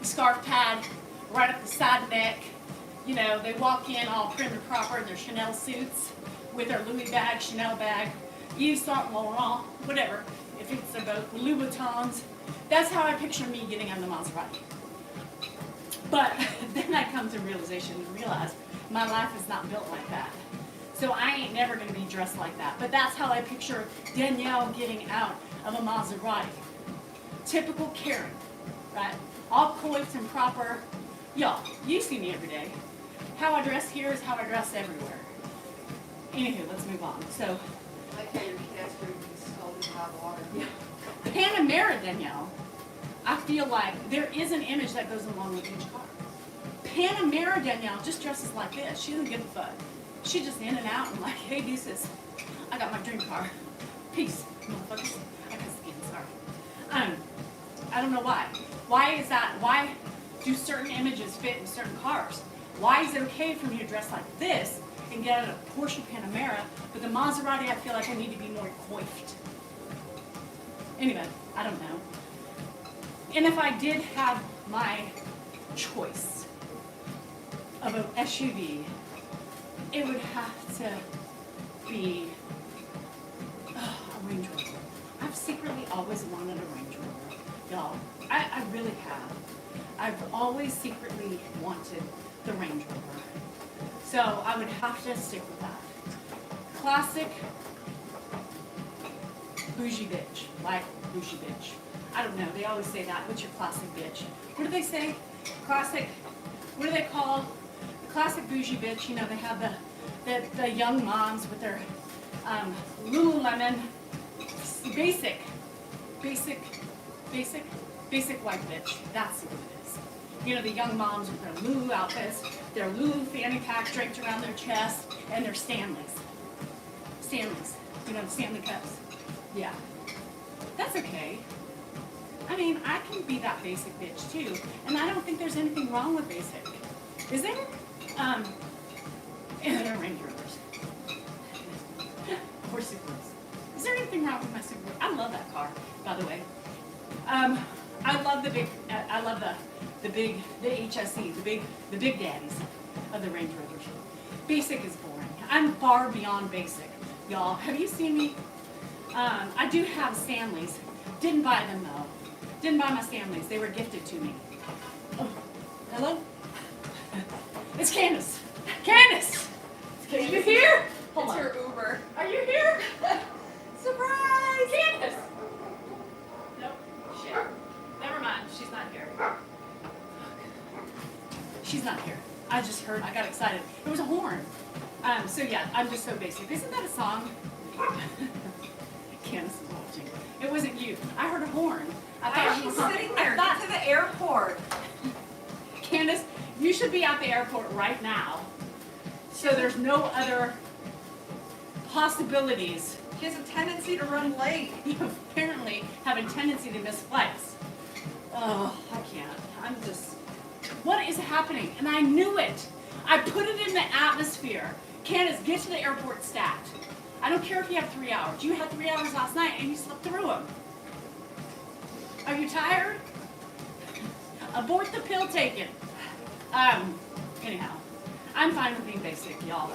scarf pad right up the side neck. You know, they walk in all prim and proper in their Chanel suits with their Louis bag, Chanel bag, Yves Saint Laurent, whatever. If it's their boat, Louis Vuittons. That's how I picture me getting on the Maserati. But then I come to realization and realize my life is not built like that. So I ain't never going to be dressed like that. But that's how I picture Danielle getting out of a Maserati. Typical Karen, right? All coiffed and proper. Y'all, you see me every day. How I dress here is how I dress everywhere. Anywho, let's move on. So, Like how your cats drink scalding hot water. yeah. Panamera Danielle, I feel like there is an image that goes along with each car. Panamera Danielle just dresses like this. She doesn't give a fuck. She just in and out and like, hey, deuces, I got my dream car. Peace, motherfuckers. I got skin, sorry. I don't know why. Why is that? Why do certain images fit in certain cars? Why is it okay for me to dress like this and get out a Porsche Panamera, but the Maserati I feel like I need to be more coiffed? Anyway, I don't know. And if I did have my choice of an SUV, it would have to be a Range Rover. I've secretly always wanted a Range Rover, y'all. I really have. I've always secretly wanted the Range Rover. So I would have to stick with that. Classic bougie bitch, like bougie bitch. I don't know, they always say that. What's your classic bitch? What do they say? Classic, what do they call? The classic bougie bitch, you know, they have the young moms with their Lululemon, basic white bitch. That's what it is. You know, the young moms with their Lulu outfits, their Lulu fanny pack draped around their chest, and their Stanleys. Stanleys, you know, the Stanley cups. Yeah, that's okay. I mean, I can be that basic bitch too, and I don't think there's anything wrong with basic. Is there? And they're Range Rovers. Or Subarus. Is there anything wrong with my Subaru? I love that car, by the way. I love the HSE, the big daddies of the Range Rovers. Basic is boring. I'm far beyond basic, y'all. Have you seen me? I do have Stanleys. Didn't buy them though. Didn't buy my Stanleys. They were gifted to me. Oh, hello? It's Candace. Candace! Are you here? Hold It's on. her Uber. Are you here? Surprise! Candace! Nope. Shit. Never mind. She's not here. She's not here. I just heard. I got excited. It was a horn. So yeah, I'm just so basic. Isn't that a song? Candace is watching. It wasn't you. I heard a horn. I Why thought is you she were talking. sitting there? I thought, Get to the airport. Candace, you should be at the airport right now. So there's no other possibilities. She has a tendency to run late. You apparently have a tendency to miss flights. Oh, I can't. I'm just, what is happening? And I knew it. I put it in the atmosphere. Candace, get to the airport stat. I don't care if you have 3 hours. You had 3 hours last night and you slept through them. Are you tired? Abort the pill taken. Anyhow, I'm fine with being basic, y'all.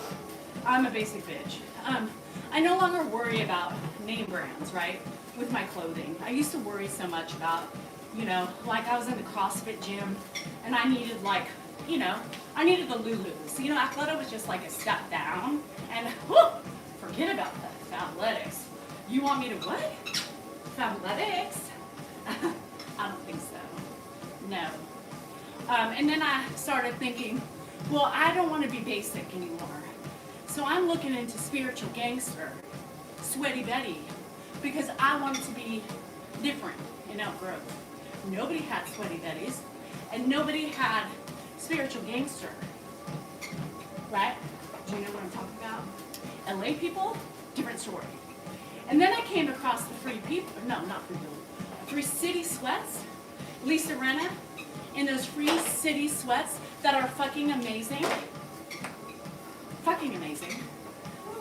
I'm a basic bitch. I no longer worry about name brands, right, with my clothing. I used to worry so much about, you know, like I was in the CrossFit gym and I needed like, you know, I needed the Lulus. You know, Athleta was just like a step down and whew, forget about the Fabletics. You want me to what? Fabletics? I don't think so. No. And then I started thinking, well, I don't want to be basic anymore. So I'm looking into spiritual gangster, Sweaty Betty, because I wanted to be different in outgrowth. Nobody had Sweaty Betties, and nobody had spiritual gangster. Right? Do you know what I'm talking about? LA people, different story. And then I came across the Free People, no, not Free People, Free City Sweats, Lisa Renna, in those free city sweats that are fucking amazing. Fucking amazing.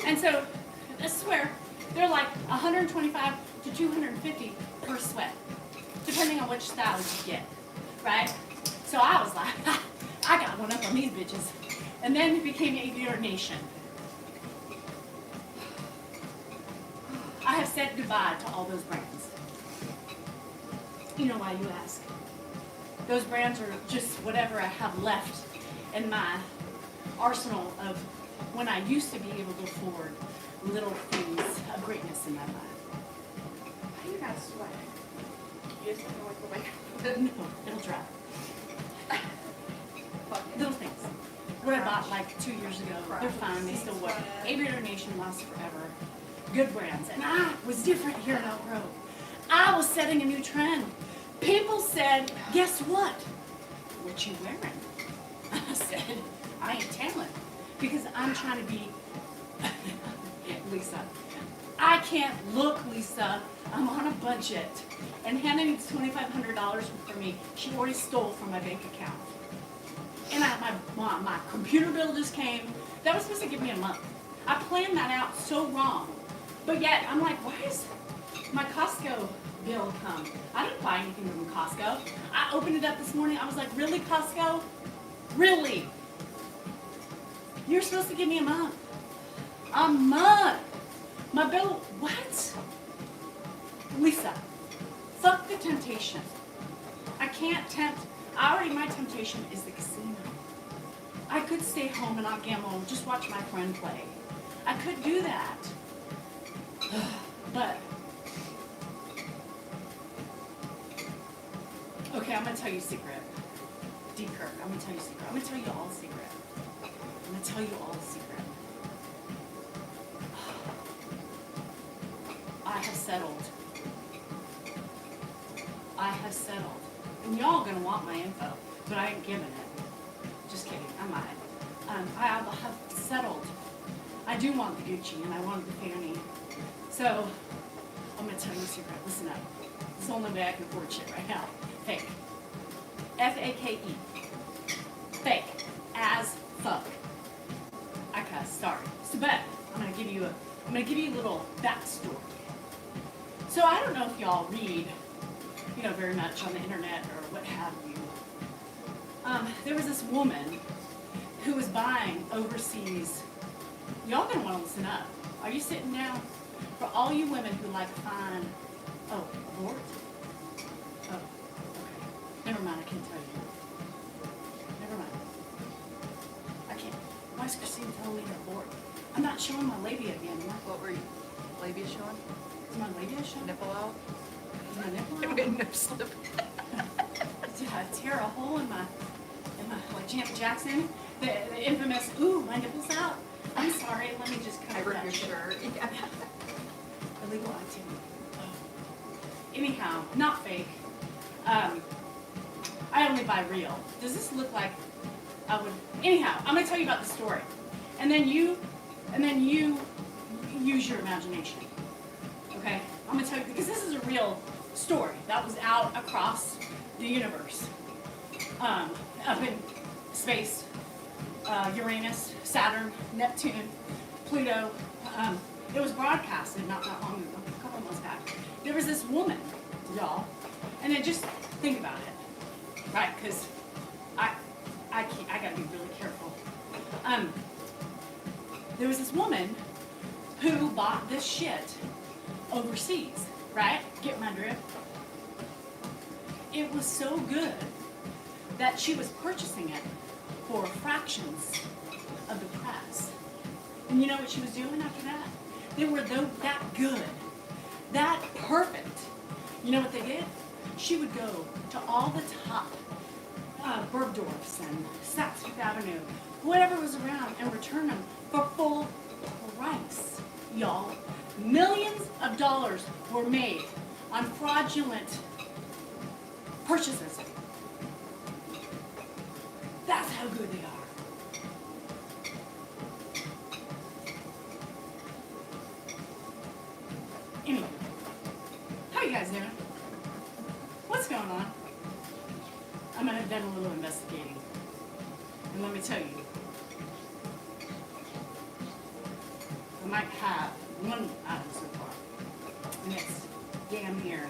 And so, I swear, they're like 125 to 250 per sweat, depending on which style you get, right? So I was like, I got one up on these bitches. And then it became Aviator Nation. I have said goodbye to all those brands. You know why, you ask? Those brands are just whatever I have left in my arsenal of when I used to be able to afford little things of greatness in my life. How you not sweating? You just don't know what the way. No, it'll dry. Little things. What I bought like 2 years ago, they're fine, they still work. Aviator Nation lasts forever. Good brands. And I was different here in Elk Grove. I was setting a new trend. People said, guess what? What you wearing? I said, I ain't telling. Because I'm trying to be Lisa. I can't look, Lisa. I'm on a budget. And Hannah needs $2,500 from me. She already stole from my bank account. And my computer bill just came. That was supposed to give me a month. I planned that out so wrong. But yet, I'm like, why is my Costco bill come? I didn't buy anything from Costco. I opened it up this morning. I was like, really, Costco? Really? You're supposed to give me a month. A month. My bill, what? Lisa, fuck the temptation. I can't tempt. My temptation is the casino. I could stay home and not gamble and just watch my friend play. I could do that. But, okay, I'm going to tell you a secret. D. Kirk, I'm going to tell you a secret. I'm going to tell you all a secret. I'm going to tell you all a secret. I have settled. I have settled. And y'all are going to want my info, but I ain't giving it. Just kidding, I might. I have settled. I do want the Gucci and I want the Fanny. So, I'm going to tell you a secret. Listen up. It's the only way I can afford shit right now. Fake. F-A-K-E. Fake. As fuck. I cuss, sorry. So, but I'm going to give you a little backstory. So, I don't know if y'all read, very much on the internet or what have you. There was this woman who was buying overseas. Y'all gonna want to listen up. Are you sitting down? For all you women who like fine, abort? Oh, okay. Never mind, I can't tell you. Never mind. I can't. Why is Christine telling me to abort? I'm not showing my labia again, am I? What were you? Labia showing? Is my labia showing? Nipple out? Is my nipple I out? mean, nip slip. Did I tear a hole in my like Janet Jackson? The infamous, ooh, my nipple's out. I'm sorry, let me just I cover ripped that your shit. shirt. Yeah. Illegal activity. Oh. Anyhow, not fake. I only buy real. Does this look like I would? Anyhow, I'm gonna tell you about the story, and then you use your imagination. Okay, I'm gonna tell you because this is a real story that was out across the universe, up in space, Uranus, Saturn, Neptune, Pluto. It was broadcasted not that long ago, a couple months back. There was this woman, y'all, and then just think about it, right? Because I gotta be really careful. There was this woman who bought this shit overseas, right? Get my drift? It was so good that she was purchasing it for fractions of the price. And you know what she was doing after that? They were that good, that perfect. You know what they did? She would go to all the top Bergdorf's and Saks Fifth Avenue, whatever was around, and return them for full price, y'all. Millions of dollars were made on fraudulent purchases. That's how good they are. Anyway, how you guys doing? What's going on? I'm gonna I've done a little investigating. And let me tell you, I might have one item so far. And it's damn near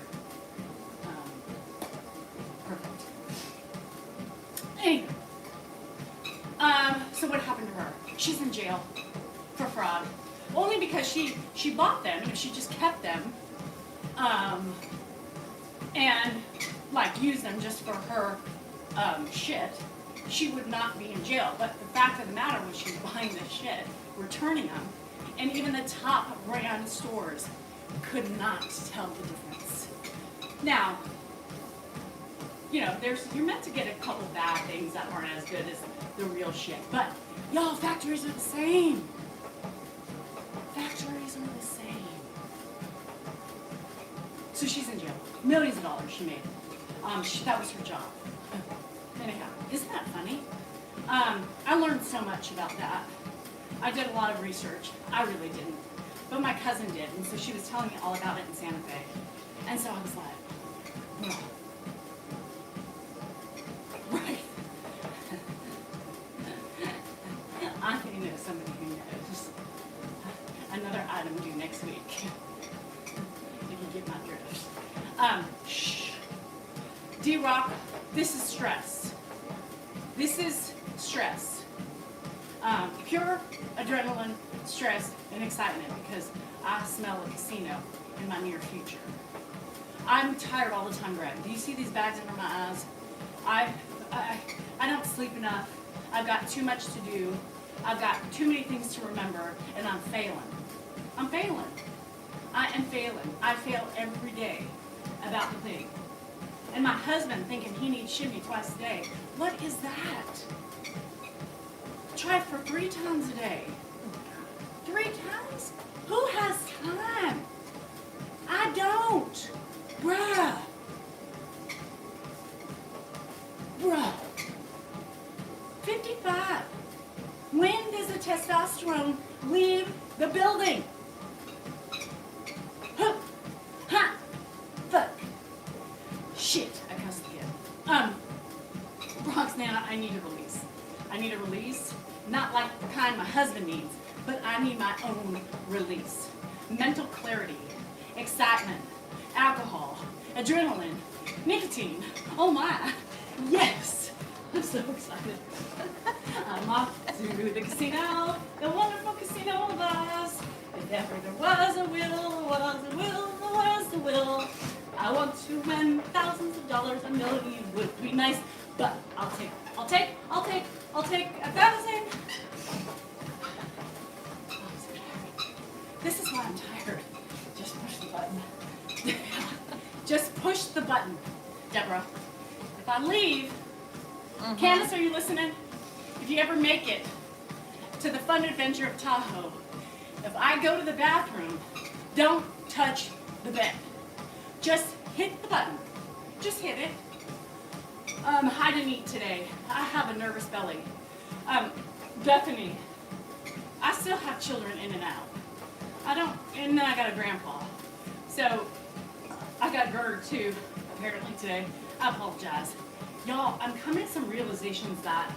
perfect. Anyway, so what happened to her? She's in jail for fraud. Only because she bought them and she just kept them and like used them just for her shit, she would not be in jail. But the fact of the matter was she was buying this shit, returning them, and even the top brand stores could not tell the difference. Now, you know, you're meant to get a couple bad things that aren't as good as the real shit. But y'all, factories are the same. Factories are the same. So she's in jail. Millions of dollars she made. That was her job. Anyhow, isn't that funny? I learned so much about that. I did a lot of research. I really didn't. But my cousin did, and so she was telling me all about it in Santa Fe. And so I was like, well, right. I know somebody who knows. Another item due next week. If you get my drift. Shh. D-Rock, this is stress. This is stress. Pure adrenaline, stress, and excitement because I smell a casino in my near future. I'm tired all the time, Greg. Do you see these bags under my eyes? I don't sleep enough. I've got too much to do. I've got too many things to remember, and I'm failing. I'm failing. I am failing. I fail every day about the thing. And my husband thinking he needs shimmy twice a day. What is that? Try it for 3 times a day. 3 times? Who has time? I don't. Bruh. 55. When does the testosterone leave the building? Huh. Ha. Fuck. Shit. I cussed again. Bronx Nana, I need a release. I need a release. Not like the kind my husband needs, but I need my own release. Mental clarity, excitement, alcohol, adrenaline, nicotine. Oh my. Yes. I'm so excited. I'm off to the casino, the wonderful casino of Oz. If ever there was a will, there was a will. I want to win thousands of dollars, $1 million would be nice, but I'll take 1,000. This is why I'm tired. Just push the button. Just push the button, Deborah. If I leave, Candace, are you listening? If you ever make it to the fun adventure of Tahoe, if I go to the bathroom, don't touch the bed. Just hit the button. Just hit it. I didn't eat today. I have a nervous belly. Bethany, I still have children in and out. And then I got a grandpa. So, I got GERD too, apparently today. I apologize. Y'all, I'm coming to some realizations that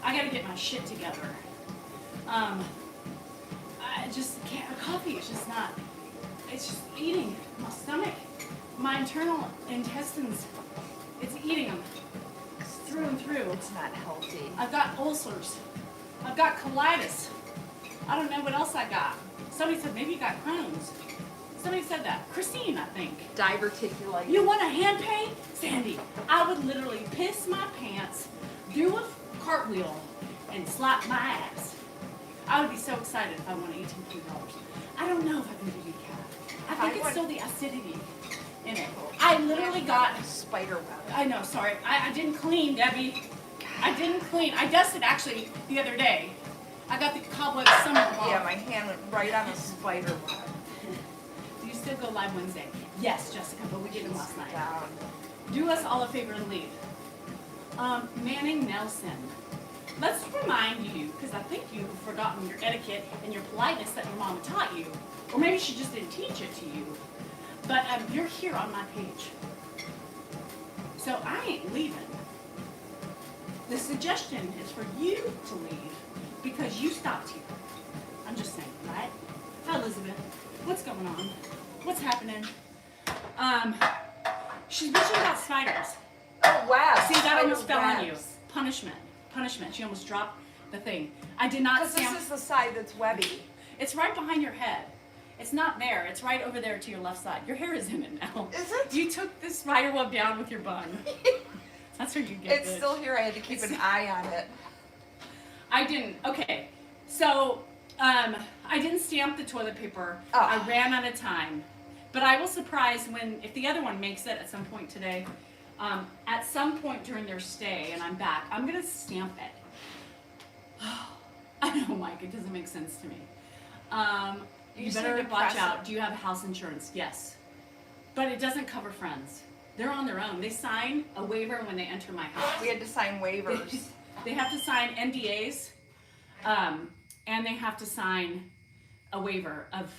I gotta get my shit together. I just can't, coffee is just not, it's just eating my stomach, my internal intestines, it's eating them through and through. It's not healthy. I've got ulcers. I've got colitis. I don't know what else I got. Somebody said maybe you got Crohn's. Somebody said that. Christine, I think. Diverticulitis. You want a hand pain? Sandy, I would literally piss my pants, do a cartwheel, and slap my ass. I would be so excited if I won $18 million. I don't know if I can do decaf. I think it's still the acidity in it. I literally got spider web. I know, sorry. I didn't clean, Debbie. I didn't clean. I dusted actually the other day. I got the cobwebs somewhere off. Yeah, my hand went right on a spider web. Do you still go live Wednesday? Yes, Jessica, but we didn't last night. Down. Do us all a favor and leave. Manning Nelson. Let's remind you, because I think you've forgotten your etiquette and your politeness that your mama taught you. Or maybe she just didn't teach it to you. But you're here on my page. So I ain't leaving The suggestion is for you to leave because you stopped here. I'm just saying, right? Hi, Elizabeth. What's going on? What's happening? She's bitching about spiders. Oh, wow. See, that almost fell on you. Punishment. Punishment. She almost dropped the thing. I did not Because this stamp. is the side that's webby. It's right behind your head. It's not there. It's right over there to your left side. Your hair is in it now. Is it? You took this spider web down with your bun. That's where you get It's it. still here. I had to keep an eye on it. I didn't. Okay. So, I didn't stamp the toilet paper. Oh. I ran out of time. But I will surprise if the other one makes it at some point today. At some point during their stay, and I'm back, I'm going to stamp it. I know, Mike, it doesn't make sense to me. You just better need to watch press out. it. Do you have house insurance? Yes. But it doesn't cover friends. They're on their own. They sign a waiver when they enter my house. We had to sign waivers. They have to sign NDAs, and they have to sign a waiver of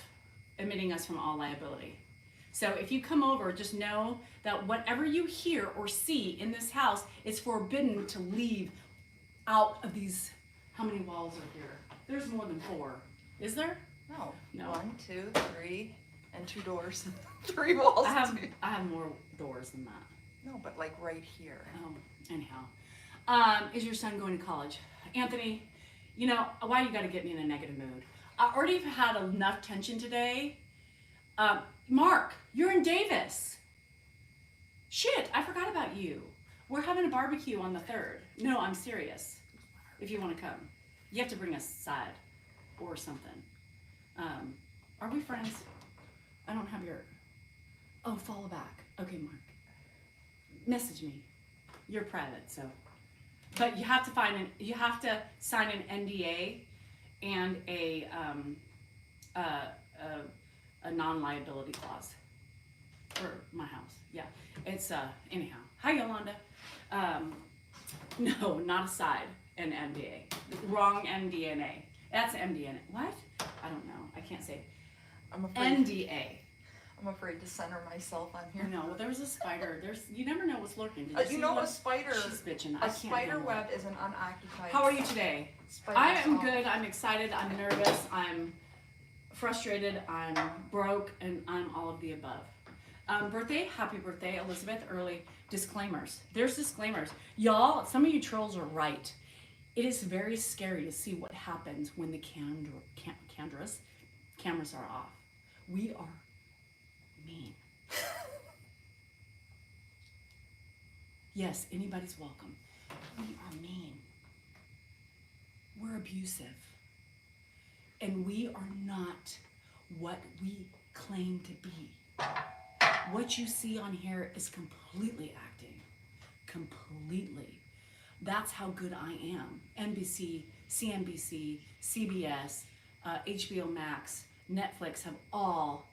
admitting us from all liability. So if you come over, just know that whatever you hear or see in this house is forbidden to leave out of these. How many walls are here? There's more than 4. Is there? No. No. 1, 2, 3, and 2 doors. 3 walls. I have more doors than that. No, but like right here. Oh, anyhow. Is your son going to college? Anthony, you know, why you gotta get me in a negative mood? I already have had enough tension today. Mark, you're in Davis. Shit, I forgot about you. We're having a barbecue on the 3rd. No, I'm serious. If you wanna come. You have to bring a side or something. Are we friends? I don't have your, oh, follow back. Okay, Mark. Message me. You're private, so. But you have to sign an NDA and a non-liability clause for my house. Yeah, it's anyhow. Hi, Yolanda. No, not a side. An NDA. Wrong MDNA. That's MDNA. What? I don't know. I can't say. I'm afraid. NDA. I'm afraid to center myself on here. No, there was a spider. You never know what's lurking. Did You see know, what? a spider. She's bitching. I A can't spider handle web it. is an unoccupied. How are you today? spider I am web. good. I'm excited. I'm nervous. I'm frustrated. I'm broke, and I'm all of the above. Happy birthday, Elizabeth. Early disclaimers. There's disclaimers. Y'all, some of you trolls are right. It is very scary to see what happens when the cameras are off. We are mean. Yes, anybody's welcome. We are mean. We're abusive. And we are not what we claim to be. What you see on here is completely acting. Completely. That's how good I am. NBC, CNBC, CBS, HBO Max, Netflix have all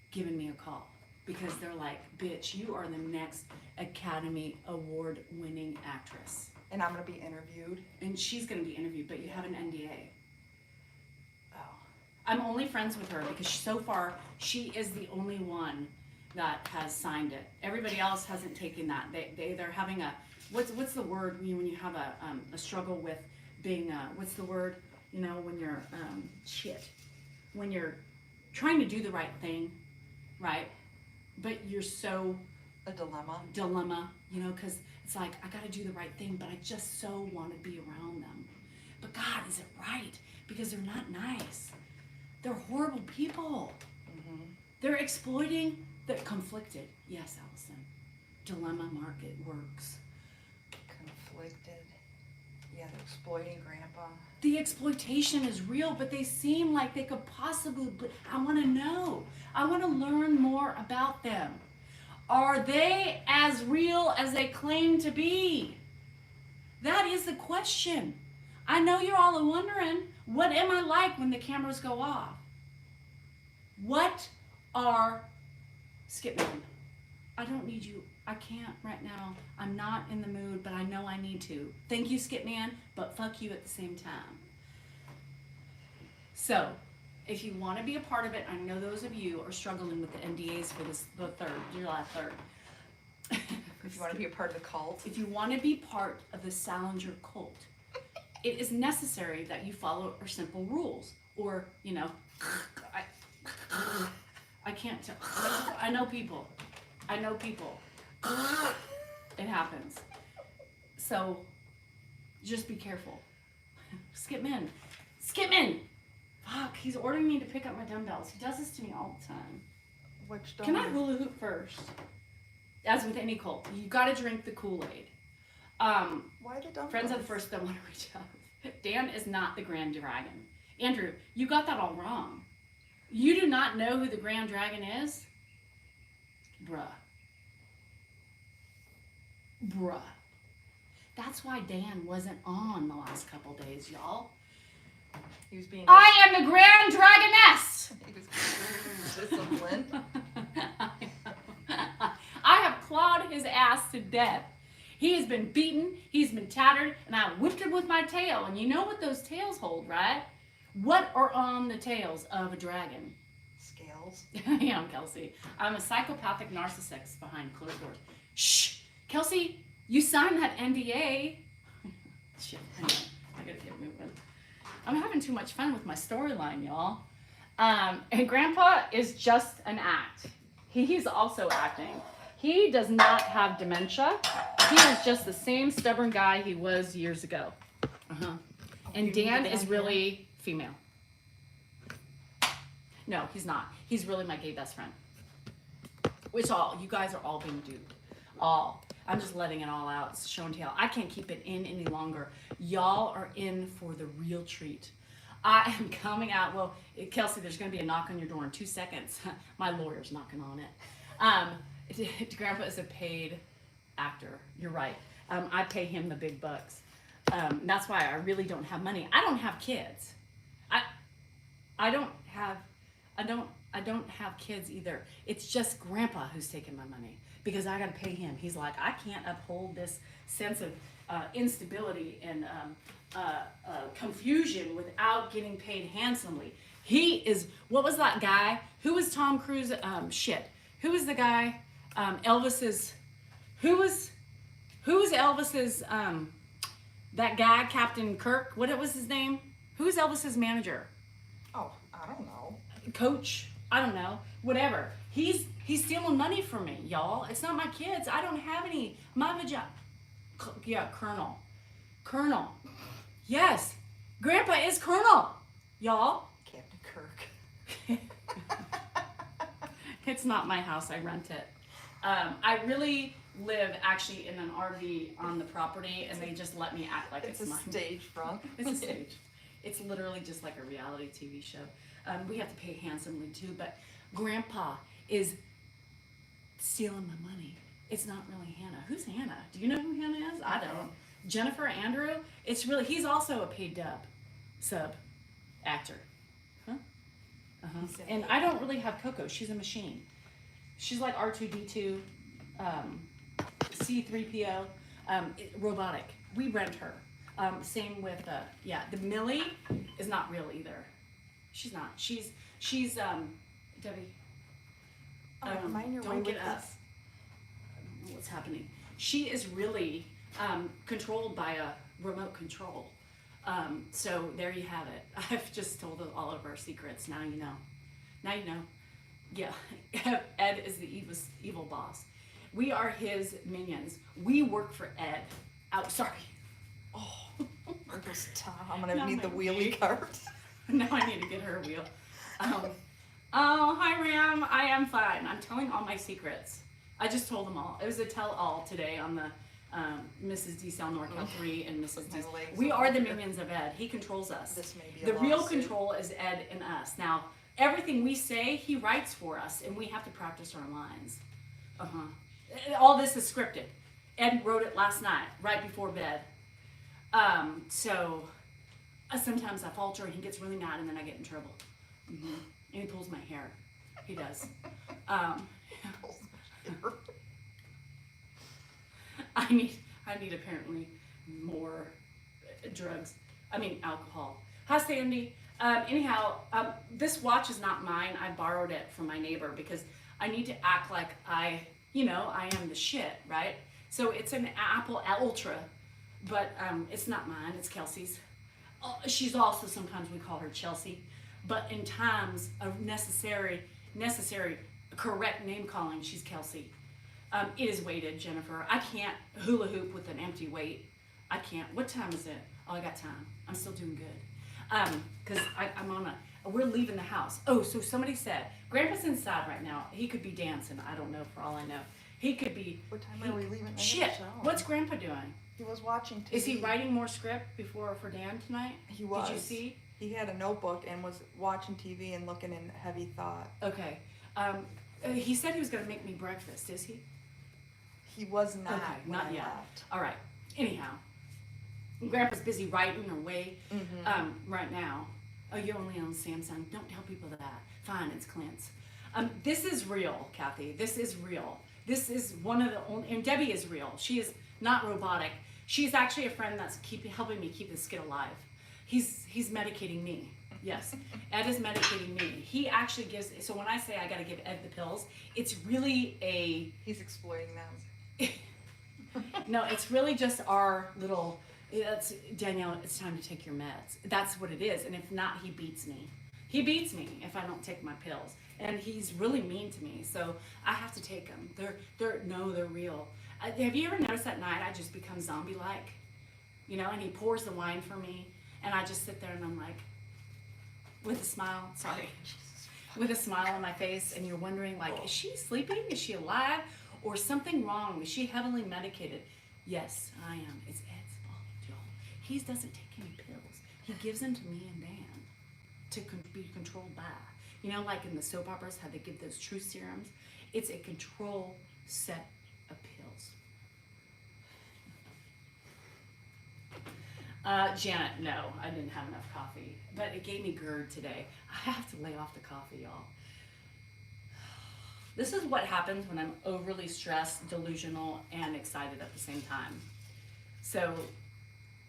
given me a call because they're like, bitch, you are the next Academy Award winning actress. And I'm going to be interviewed. And she's going to be interviewed, but you have an NDA. Oh. I'm only friends with her because so far she is the only one that has signed it. Everybody else hasn't taken that. They're having a, what's the word when you have a struggle with being, what's the word, you know, when you're, when you're trying to do the right thing, right? But you're so A dilemma. you know, because it's like, I got to do the right thing, but I just so want to be around them. But God, is it right? Because they're not nice. They're horrible people. Mm-hmm. They're exploiting, they're conflicted. Yes, Allison. Dilemma market works. Conflicted. Yeah, they're exploiting Grandpa. The exploitation is real, but they seem like they could possibly, I want to know. I want to learn more about them. Are they as real as they claim to be? That is the question. I know you're all wondering, what am I like when the cameras go off? What are, Skipman, I don't need you. I can't right now. I'm not in the mood, but I know I need to. Thank you, Skipman, but fuck you at the same time. So, if you want to be a part of it, I know those of you are struggling with the NDAs for the third, July 3rd. If you want to be a part of the cult. If you want to be part of the Salinger cult, it is necessary that you follow our simple rules. Or, you know, I can't tell. I know people. It happens. So, just be careful. Skipman. Fuck, he's ordering me to pick up my dumbbells. He does this to me all the time. Which Can I hula hoop first? As with any cult, you gotta drink the Kool-Aid. Why the dumbbells? Friends of the first that want to reach out. Dan is not the Grand Dragon. Andrew, you got that all wrong. You do not know who the Grand Dragon is? Bruh. That's why Dan wasn't on the last couple days, y'all. He was being I am the Grand Dragoness! he was being disciplined. I have clawed his ass to death. He has been beaten, he's been tattered, and I whipped him with my tail. And you know what those tails hold, right? What are on the tails of a dragon? Scales. I am, Kelsey. I'm a psychopathic narcissist behind closed doors. Shh! Kelsey, you signed that NDA. Shit, anyway, I gotta get moving. I'm having too much fun with my storyline, y'all. And Grandpa is just an act. He's also acting. He does not have dementia. He is just the same stubborn guy he was years ago. And Dan is really female. No, he's not. He's really my gay best friend. Which you guys are all being duped. All. I'm just letting it all out. It's show and tell. I can't keep it in any longer. Y'all are in for the real treat. I am coming out. Well, Kelsey, there's going to be a knock on your door in 2 seconds. My lawyer's knocking on it. Grandpa is a paid actor. You're right. I pay him the big bucks. That's why I really don't have money. I don't have kids. I don't have kids either. It's just Grandpa who's taking my money because I got to pay him. He's like, I can't uphold this sense of instability and confusion without getting paid handsomely. He is. What was that guy? Who was Tom Cruise? Who was the guy? Elvis's. Who was Elvis's? That guy, Captain Kirk. What was his name? Who was Elvis's manager? Oh, I don't know. Coach. I don't know. Whatever. He's stealing money from me, y'all. It's not my kids. I don't have any. My vagina. Yeah, Colonel. Yes. Grandpa is Colonel, y'all. Captain Kirk. It's not my house. I rent it. I really live actually in an RV on the property, and they just let me act like it's a mine. stage front. It's a stage. It's literally just like a reality TV show. We have to pay handsomely too, but Grandpa is stealing my money. It's not really Hannah. Who's Hannah? Do you know who Hannah is? I don't. Jennifer Andrew? He's also a paid sub actor. Huh? And I don't really have Coco. She's a machine. She's like R2D2, C3PO, robotic. We rent her. Same with, the Millie is not real either. She's not. She's Debbie. Mind your way Don't with get us. I don't know what's happening. She is really controlled by a remote control. So there you have it. I've just told all of our secrets. Now you know. Now you know. Yeah, Ed is the evil boss. We are his minions. We work for Ed. Oh, sorry. Oh, I'm gonna Not need the my wheelie wig. cart. Now I need to get her a wheel. Oh, hi Ram. I am fine. I'm telling all my secrets. I just told them all. It was a tell-all today on the Mrs. D. Cell NorCal 3 and Mrs. D. My legs We over are the here. minions of Ed. He controls us. This may be a The real lawsuit. control is Ed and us. Now, everything we say, he writes for us, and we have to practice our lines. All this is scripted. Ed wrote it last night, right before bed. So sometimes I falter, and he gets really mad, and then I get in trouble. And he pulls my hair. He does. I need apparently more drugs. Alcohol. Hi, Sandy. Anyhow, this watch is not mine. I borrowed it from my neighbor because I need to act like I am the shit, right? So it's an Apple Ultra, but it's not mine, it's Kelsey's. She's also, sometimes we call her Chelsea, but in times of necessary, correct name calling, she's Kelsey. It is weighted, Jennifer. I can't hula hoop with an empty weight. I can't. What time is it? Oh, I got time. I'm still doing good. Because I'm on we're leaving the house. Oh, so somebody said, Grandpa's inside right now. He could be dancing. I don't know, for all I know. He could be. What time are we leaving? Shit. What's Grandpa doing? He was watching TV. Is he writing more script for Dan tonight? He was. Did you see? He had a notebook and was watching TV and looking in heavy thought. Okay. He said he was going to make me breakfast. Is he? He was not. Okay, when not I yet. left. All right. Anyhow, Grandpa's busy writing or away right now. Oh, you're only on Samsung. Don't tell people that. Fine, it's Clint's. This is real, Kathy. This is real. This is one of the only, and Debbie is real. She is not robotic. She's actually a friend that's helping me keep this skit alive. He's medicating me. Yes, Ed is medicating me. He actually gives, so when I say I gotta give Ed the pills, it's really He's exploiting them. no, it's really just our little, Danielle, it's time to take your meds. That's what it is. And if not, he beats me. He beats me if I don't take my pills. And he's really mean to me. So I have to take them. They're real. Have you ever noticed at night I just become zombie-like? You know, and he pours the wine for me. And I just sit there and I'm like, with a smile, with a smile on my face. And you're wondering, like, is she sleeping? Is she alive? Or something wrong? Is she heavily medicated? Yes, I am. It's Ed's fault, Joel. He doesn't take any pills. He gives them to me and Dan to be controlled by. You know, like in the soap operas, how they give those truth serums? It's a control set of pills. Janet, no, I didn't have enough coffee. But it gave me GERD today. I have to lay off the coffee, y'all. This is what happens when I'm overly stressed, delusional, and excited at the same time. So,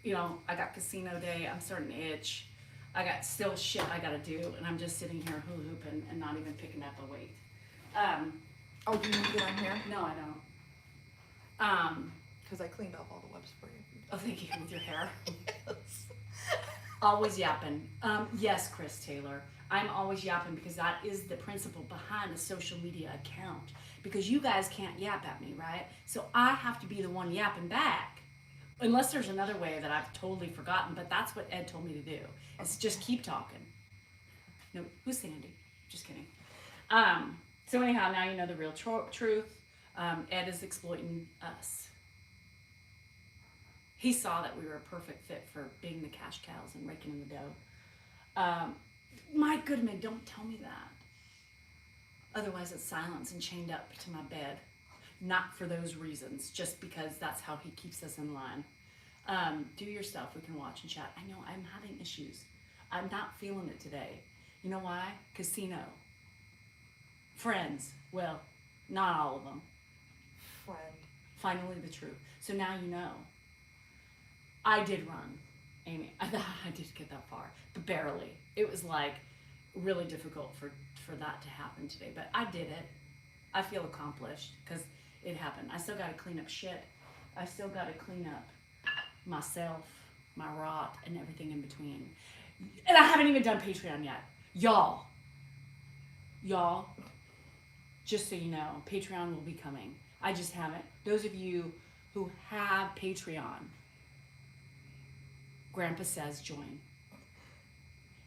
you know, I got casino day, I'm starting to itch. I got still shit I gotta do, and I'm just sitting here hula hooping and not even picking up a weight. Oh, do you need to get on here? No, I don't. Because I cleaned off all the webs for you. Oh, thank you, with your hair. Yes. Always yapping. Yes, Chris Taylor. I'm always yapping because that is the principle behind a social media account. Because you guys can't yap at me, right? So I have to be the one yapping back. Unless there's another way that I've totally forgotten, but that's what Ed told me to do. Is just keep talking. No, who's Sandy? Just kidding. So anyhow, now you know the real truth. Ed is exploiting us. He saw that we were a perfect fit for being the cash cows and raking in the dough. My goodman, don't tell me that. Otherwise it's silence and chained up to my bed. Not for those reasons, just because that's how he keeps us in line. Do your stuff, we can watch and chat. I know I'm having issues. I'm not feeling it today. You know why? Casino. Friends. Well, not all of them. Friend. Finally the truth. So now you know. I did run, Amy. I did get that far, but barely. It was like really difficult for that to happen today, but I did it. I feel accomplished because it happened. I still got to clean up shit. I still got to clean up myself, my rot, and everything in between. And I haven't even done Patreon yet. Y'all, just so you know, Patreon will be coming. I just haven't. Those of you who have Patreon, Grandpa says join.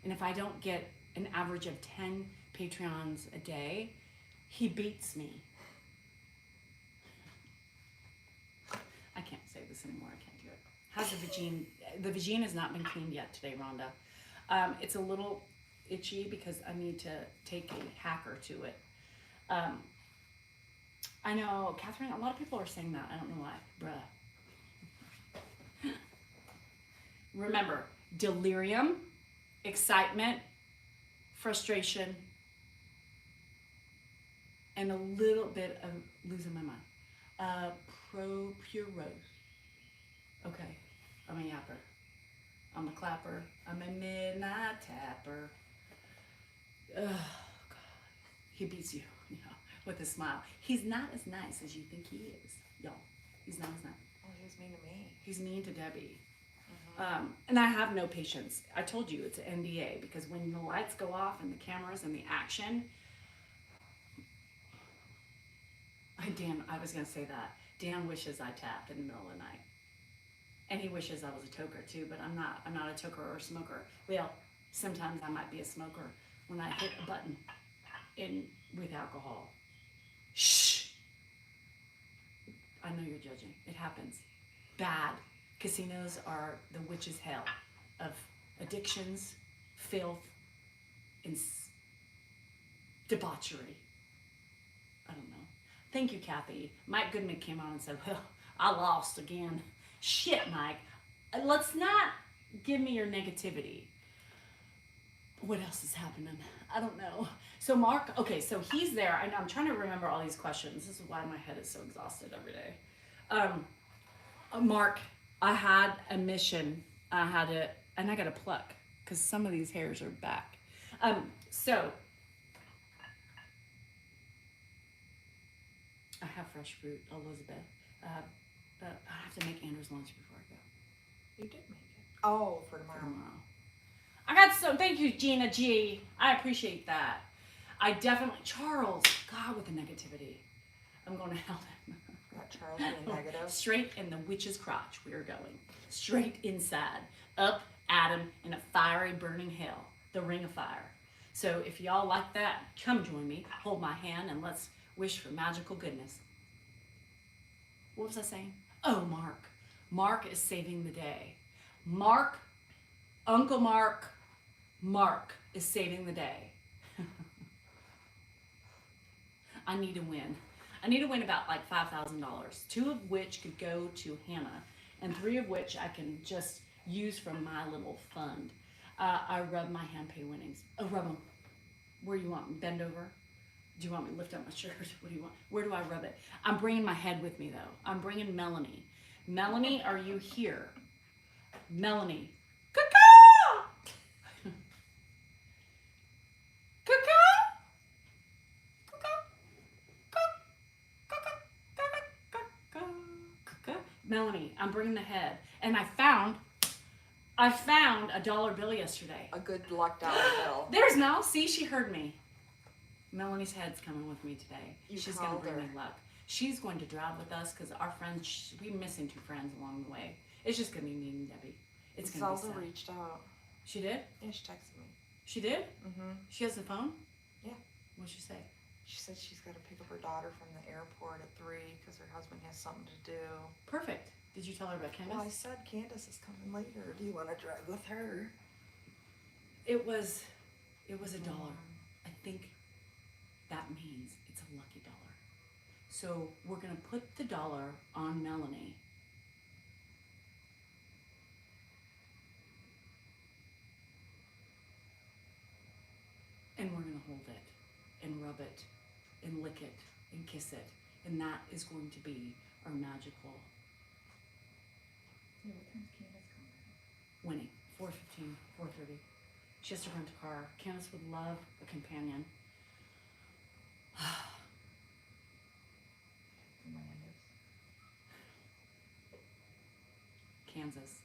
And if I don't get an average of 10 Patreons a day, he beats me. I can't say this anymore. I can't do it. How's the vagine? The vagine has not been cleaned yet today, Rhonda. It's a little itchy because I need to take a hacker to it. I know, Catherine, a lot of people are saying that. I don't know why. Bruh. Remember, delirium, excitement, frustration, and a little bit of losing my mind. Propurose. Okay, I'm a yapper. I'm a clapper. I'm a midnight tapper. Oh, God. He beats you, with a smile. He's not as nice as you think he is, y'all. He's not. Oh, he was mean to me. He's mean to Debbie. And I have no patience. I told you it's an NDA because when the lights go off and the cameras and the action, I was gonna say that. Dan wishes I tapped in the middle of the night. And he wishes I was a toker too, but I'm not a toker or a smoker. Well, sometimes I might be a smoker when I hit a button with alcohol. Shh! I know you're judging. It happens. Bad. Casinos are the witch's hell of addictions, filth, and debauchery. I don't know. Thank you, Kathy. Mike Goodman came on and said, well, I lost again. Shit, Mike. Let's not give me your negativity. What else is happening? I don't know. So Mark, okay, so he's there. I know I'm trying to remember all these questions. This is why my head is so exhausted every day. Mark, I had a mission. And I got to pluck because some of these hairs are back. So I have fresh fruit, Elizabeth. But I have to make Andrew's lunch before I go. You did make it. Oh, for tomorrow. I got some. Thank you, Gina G. I appreciate that. I definitely, Charles, God, with the negativity. I'm going to help him. Got Charles being negative. Straight in the witch's crotch, we are going. Straight inside. Up Adam in a fiery, burning hell. The ring of fire. So if y'all like that, come join me. Hold my hand and let's wish for magical goodness. What was I saying? Oh, Mark. Mark is saving the day. Mark, Uncle Mark is saving the day. I need to win. I need to win about like $5,000, 2 of which could go to Hannah, and 3 of which I can just use from my little fund. I rub my hand pay winnings. Oh, rub them. Where do you want me? Bend over? Do you want me to lift up my shirt? What do you want? Where do I rub it? I'm bringing my head with me though. I'm bringing Melanie. Melanie, are you here? Melanie. Caw-caw! Melanie, I'm bringing the head. And I found a dollar bill yesterday. A good luck dollar bill. There's Mel. See, she heard me. Melanie's head's coming with me today. She's going to bring me luck. She's going to drive with us because our friends, we're missing 2 friends along the way. It's just going to be me and Debbie. It's going to be sad. Zelda reached out. She did? Yeah, she texted me. She did? Mm-hmm. She has the phone? Yeah. What'd she say? She said she's got to pick up her daughter from the airport at 3 because her husband has something to do. Perfect. Did you tell her about Candace? Well, I said Candace is coming later. Do you want to drive with her? It was $1. I think that means it's a lucky dollar. So we're gonna put the dollar on Melanie. And we're gonna hold it and rub it and lick it and kiss it. And that is going to be our magical winning. 4:15, 4:30. She has to rent a car. Candace would love a companion. Kansas.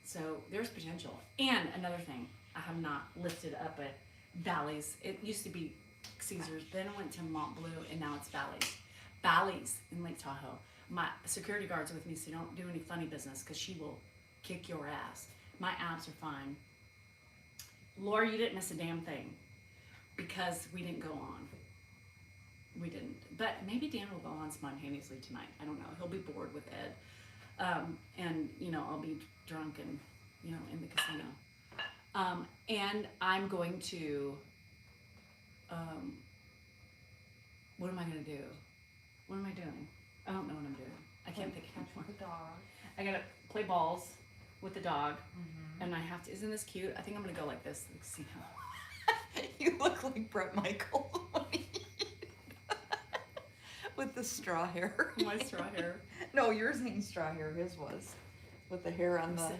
So there's potential. And another thing, I have not lifted up at Bally's. It used to be Caesars, then it went to Mont Bleu, and now it's Bally's. Bally's in Lake Tahoe. My security guard's with me, so don't do any funny business because she will kick your ass. My abs are fine. Laura, you didn't miss a damn thing because we didn't go on. We didn't. But maybe Dan will go on spontaneously tonight. I don't know. He'll be bored with Ed. And, I'll be drunk and, in the casino. And I'm going to, what am I going to do? What am I doing? I don't know what I'm doing. I can't think of the dog. I got to play balls with the dog. Mm-hmm. And I have to, isn't this cute? I think I'm going to go like this. Let's see how. You look like Brett Michaels. With the straw hair. My straw hair. No, yours ain't straw hair. His was. With the hair on the.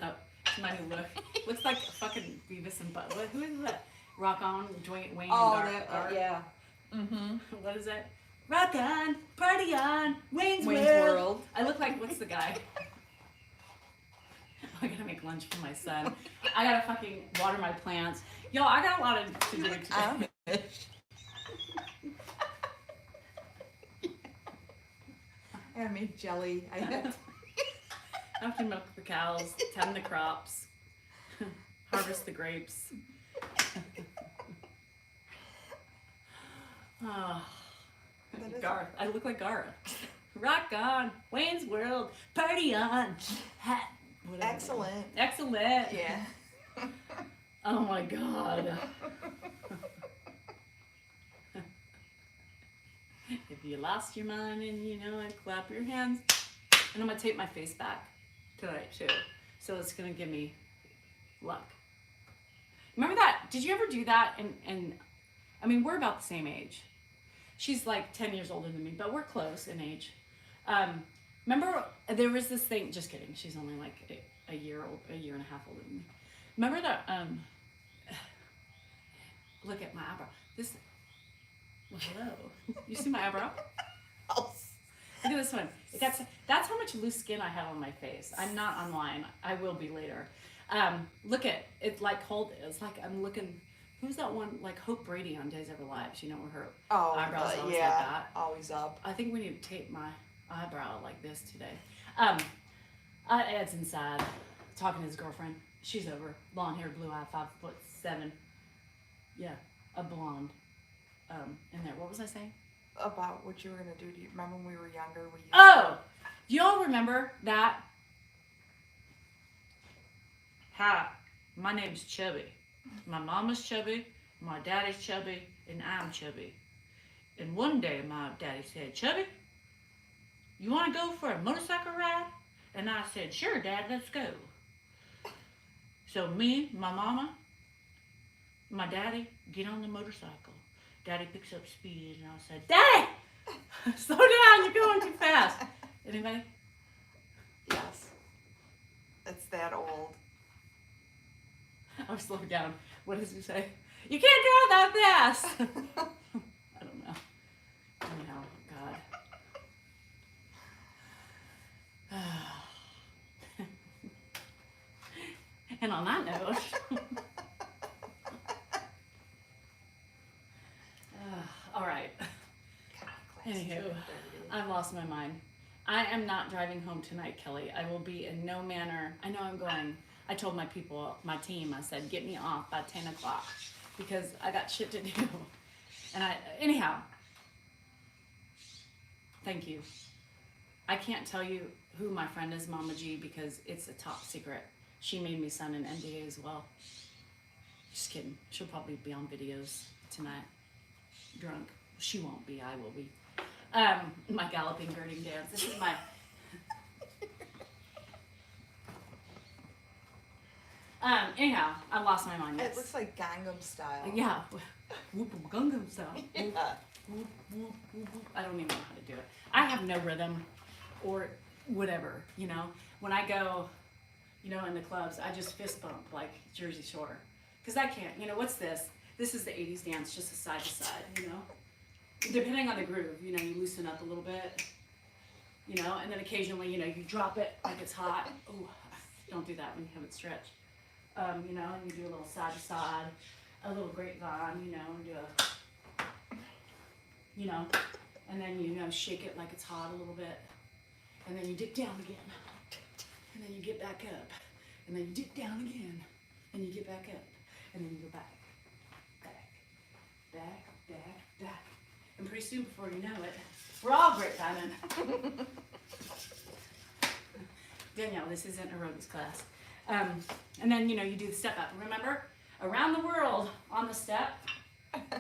My look. Looks like fucking Beavis and Butt. Who is that? Rock On, Wayne Oh, and Dark. yeah. Mm-hmm. What is that? Rock on, party on, Wayne's Wayne's World. World. I look like, what's the guy? I gotta make lunch for my son. I gotta fucking water my plants. Yo, I got a lot to do today. I made jelly. I had I have to milk the cows, tend the crops, harvest the grapes. Oh, That is- Garth. I look like Garth. Rock on, Wayne's World, party on. Ha- whatever. excellent. Excellent. Yeah. Oh my God. If you lost your mind and you know it, clap your hands. And I'm gonna tape my face back tonight too. So it's gonna give me luck. Remember that? Did you ever do that? And I mean, we're about the same age. She's like 10 years older than me, but we're close in age. Remember there was this thing, just kidding. She's only like a year and a half older than me. Remember that, look at my eyebrow. This, well, hello. You see my eyebrow? Oh, Look at this one. That's how much loose skin I have on my face. I'm not online. I will be later. Look at it. Like it's like I'm looking. Who's that one? Like Hope Brady on Days of Our Lives. You know where her eyebrows always yeah, like that. always up. I think we need to tape my eyebrow like this today. Ed's inside talking to his girlfriend. She's over. Blonde hair, blue eye, 5'7". Yeah, a blonde. In there. What was I saying? About what you were gonna do. Do you remember when we were younger? We used Oh, do y'all remember that? Hi, my name's Chubby. My mama's chubby, my daddy's chubby, and I'm chubby. And one day my daddy said, Chubby, you want to go for a motorcycle ride? And I said, sure, Dad, let's go. So me, my mama, my daddy get on the motorcycle. Daddy picks up speed, and I said, Daddy, slow down, you're going too fast. Anybody? Yes. It's that old. I'll slow down. What does he say? You can't drive that fast. I don't know. Anyhow, God. And on that note, all right. Anywho, I've lost my mind. I am not driving home tonight, Kelly. I will be in no manner. I know I'm going. I told my people, my team, I said, get me off by 10 o'clock because I got shit to do. And anyhow, thank you. I can't tell you who my friend is, Mama G, because it's a top secret. She made me sign an NDA as well. Just kidding. She'll probably be on videos tonight. Drunk. She won't be. I will be. My galloping, girding dance. This is my... Anyhow, I lost my mind. It looks like Gangnam Style. Yeah. Whoop, Gangnam style. Yeah. Whoop, whoop, whoop, whoop. I don't even know how to do it. I have no rhythm or whatever, you know. When I go, you know, in the clubs, I just fist bump like Jersey Shore. Because I can't, you know, what's this? This is the 80s dance, just a side to side, you know. Depending on the groove, you know, you loosen up a little bit, you know, and then occasionally, you know, you drop it like it's hot. Oh, don't do that when you have it stretched. You know, and you do a little side to side, a little grapevine, you know, and do a, you know, and then, you know, shake it like it's hot a little bit, and then you dip down again, and then you get back up, and then you dip down again, and you get back up, and then you go back, back. And pretty soon, before you know it, we're all grapevine. Danielle, this isn't aerobics class. And then, you know, you do the step up. Remember? Around the world on the step,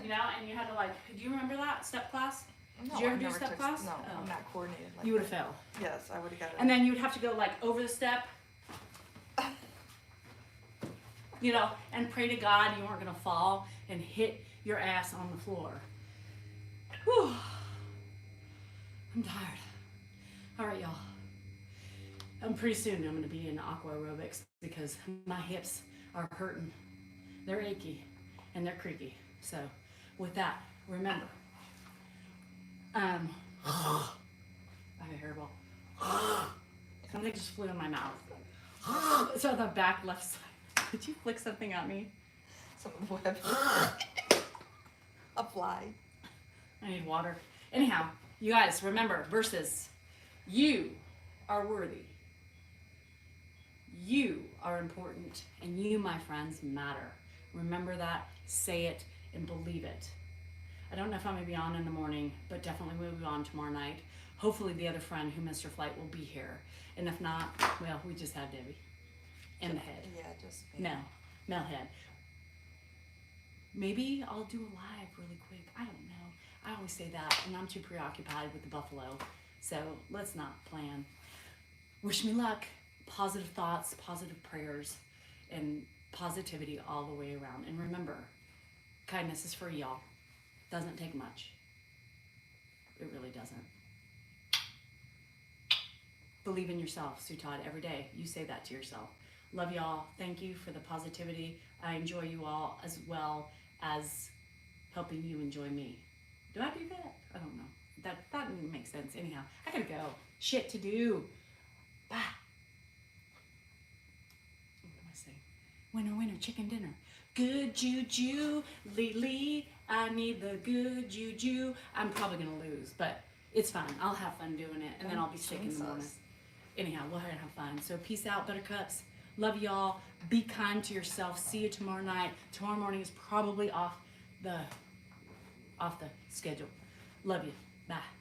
you know, and you had to like, do you remember that step class? No, Did you ever I do never step took- class? No, Oh. I'm not coordinated like You would have that. failed. Yes, I would have got it. And then you would have to go like over the step, you know, and pray to God you weren't going to fall and hit your ass on the floor. Whew. I'm tired. All right, y'all. Pretty soon I'm going to be in aqua aerobics because my hips are hurting. They're achy and they're creaky. So with that, remember, I have a hairball. Something just flew in my mouth. So the back left side. Did you flick something at me? Some web. A fly. I need water. Anyhow, you guys remember verses. You are worthy. You are important. And you, my friends, matter. Remember that, say it, and believe it. I don't know if I'm going to be on in the morning, but definitely we'll be on tomorrow night. Hopefully the other friend who missed her flight will be here. And if not, well, we just have Debbie. And the head. Yeah, just me. Mel head. Maybe I'll do a live really quick. I don't know. I always say that, and I'm too preoccupied with the buffalo. So let's not plan. Wish me luck. Positive thoughts, positive prayers, and positivity all the way around. And remember, kindness is free, y'all. Doesn't take much. It really doesn't. Believe in yourself, Sutad, every day. You say that to yourself. Love y'all. Thank you for the positivity. I enjoy you all as well as helping you enjoy me. Do I do that? I don't know. That didn't make sense. Anyhow, I gotta go. Shit to do. Bye. What am I saying? Winner, winner, chicken dinner. Good juju, Lee. I need the good juju. I'm probably gonna lose, but it's fine. I'll have fun doing it, and then I'll be sick in the morning. Anyhow, we'll have fun. So peace out, buttercups. Love y'all. Be kind to yourself. See you tomorrow night. Tomorrow morning is probably off the schedule. Love you. Bye.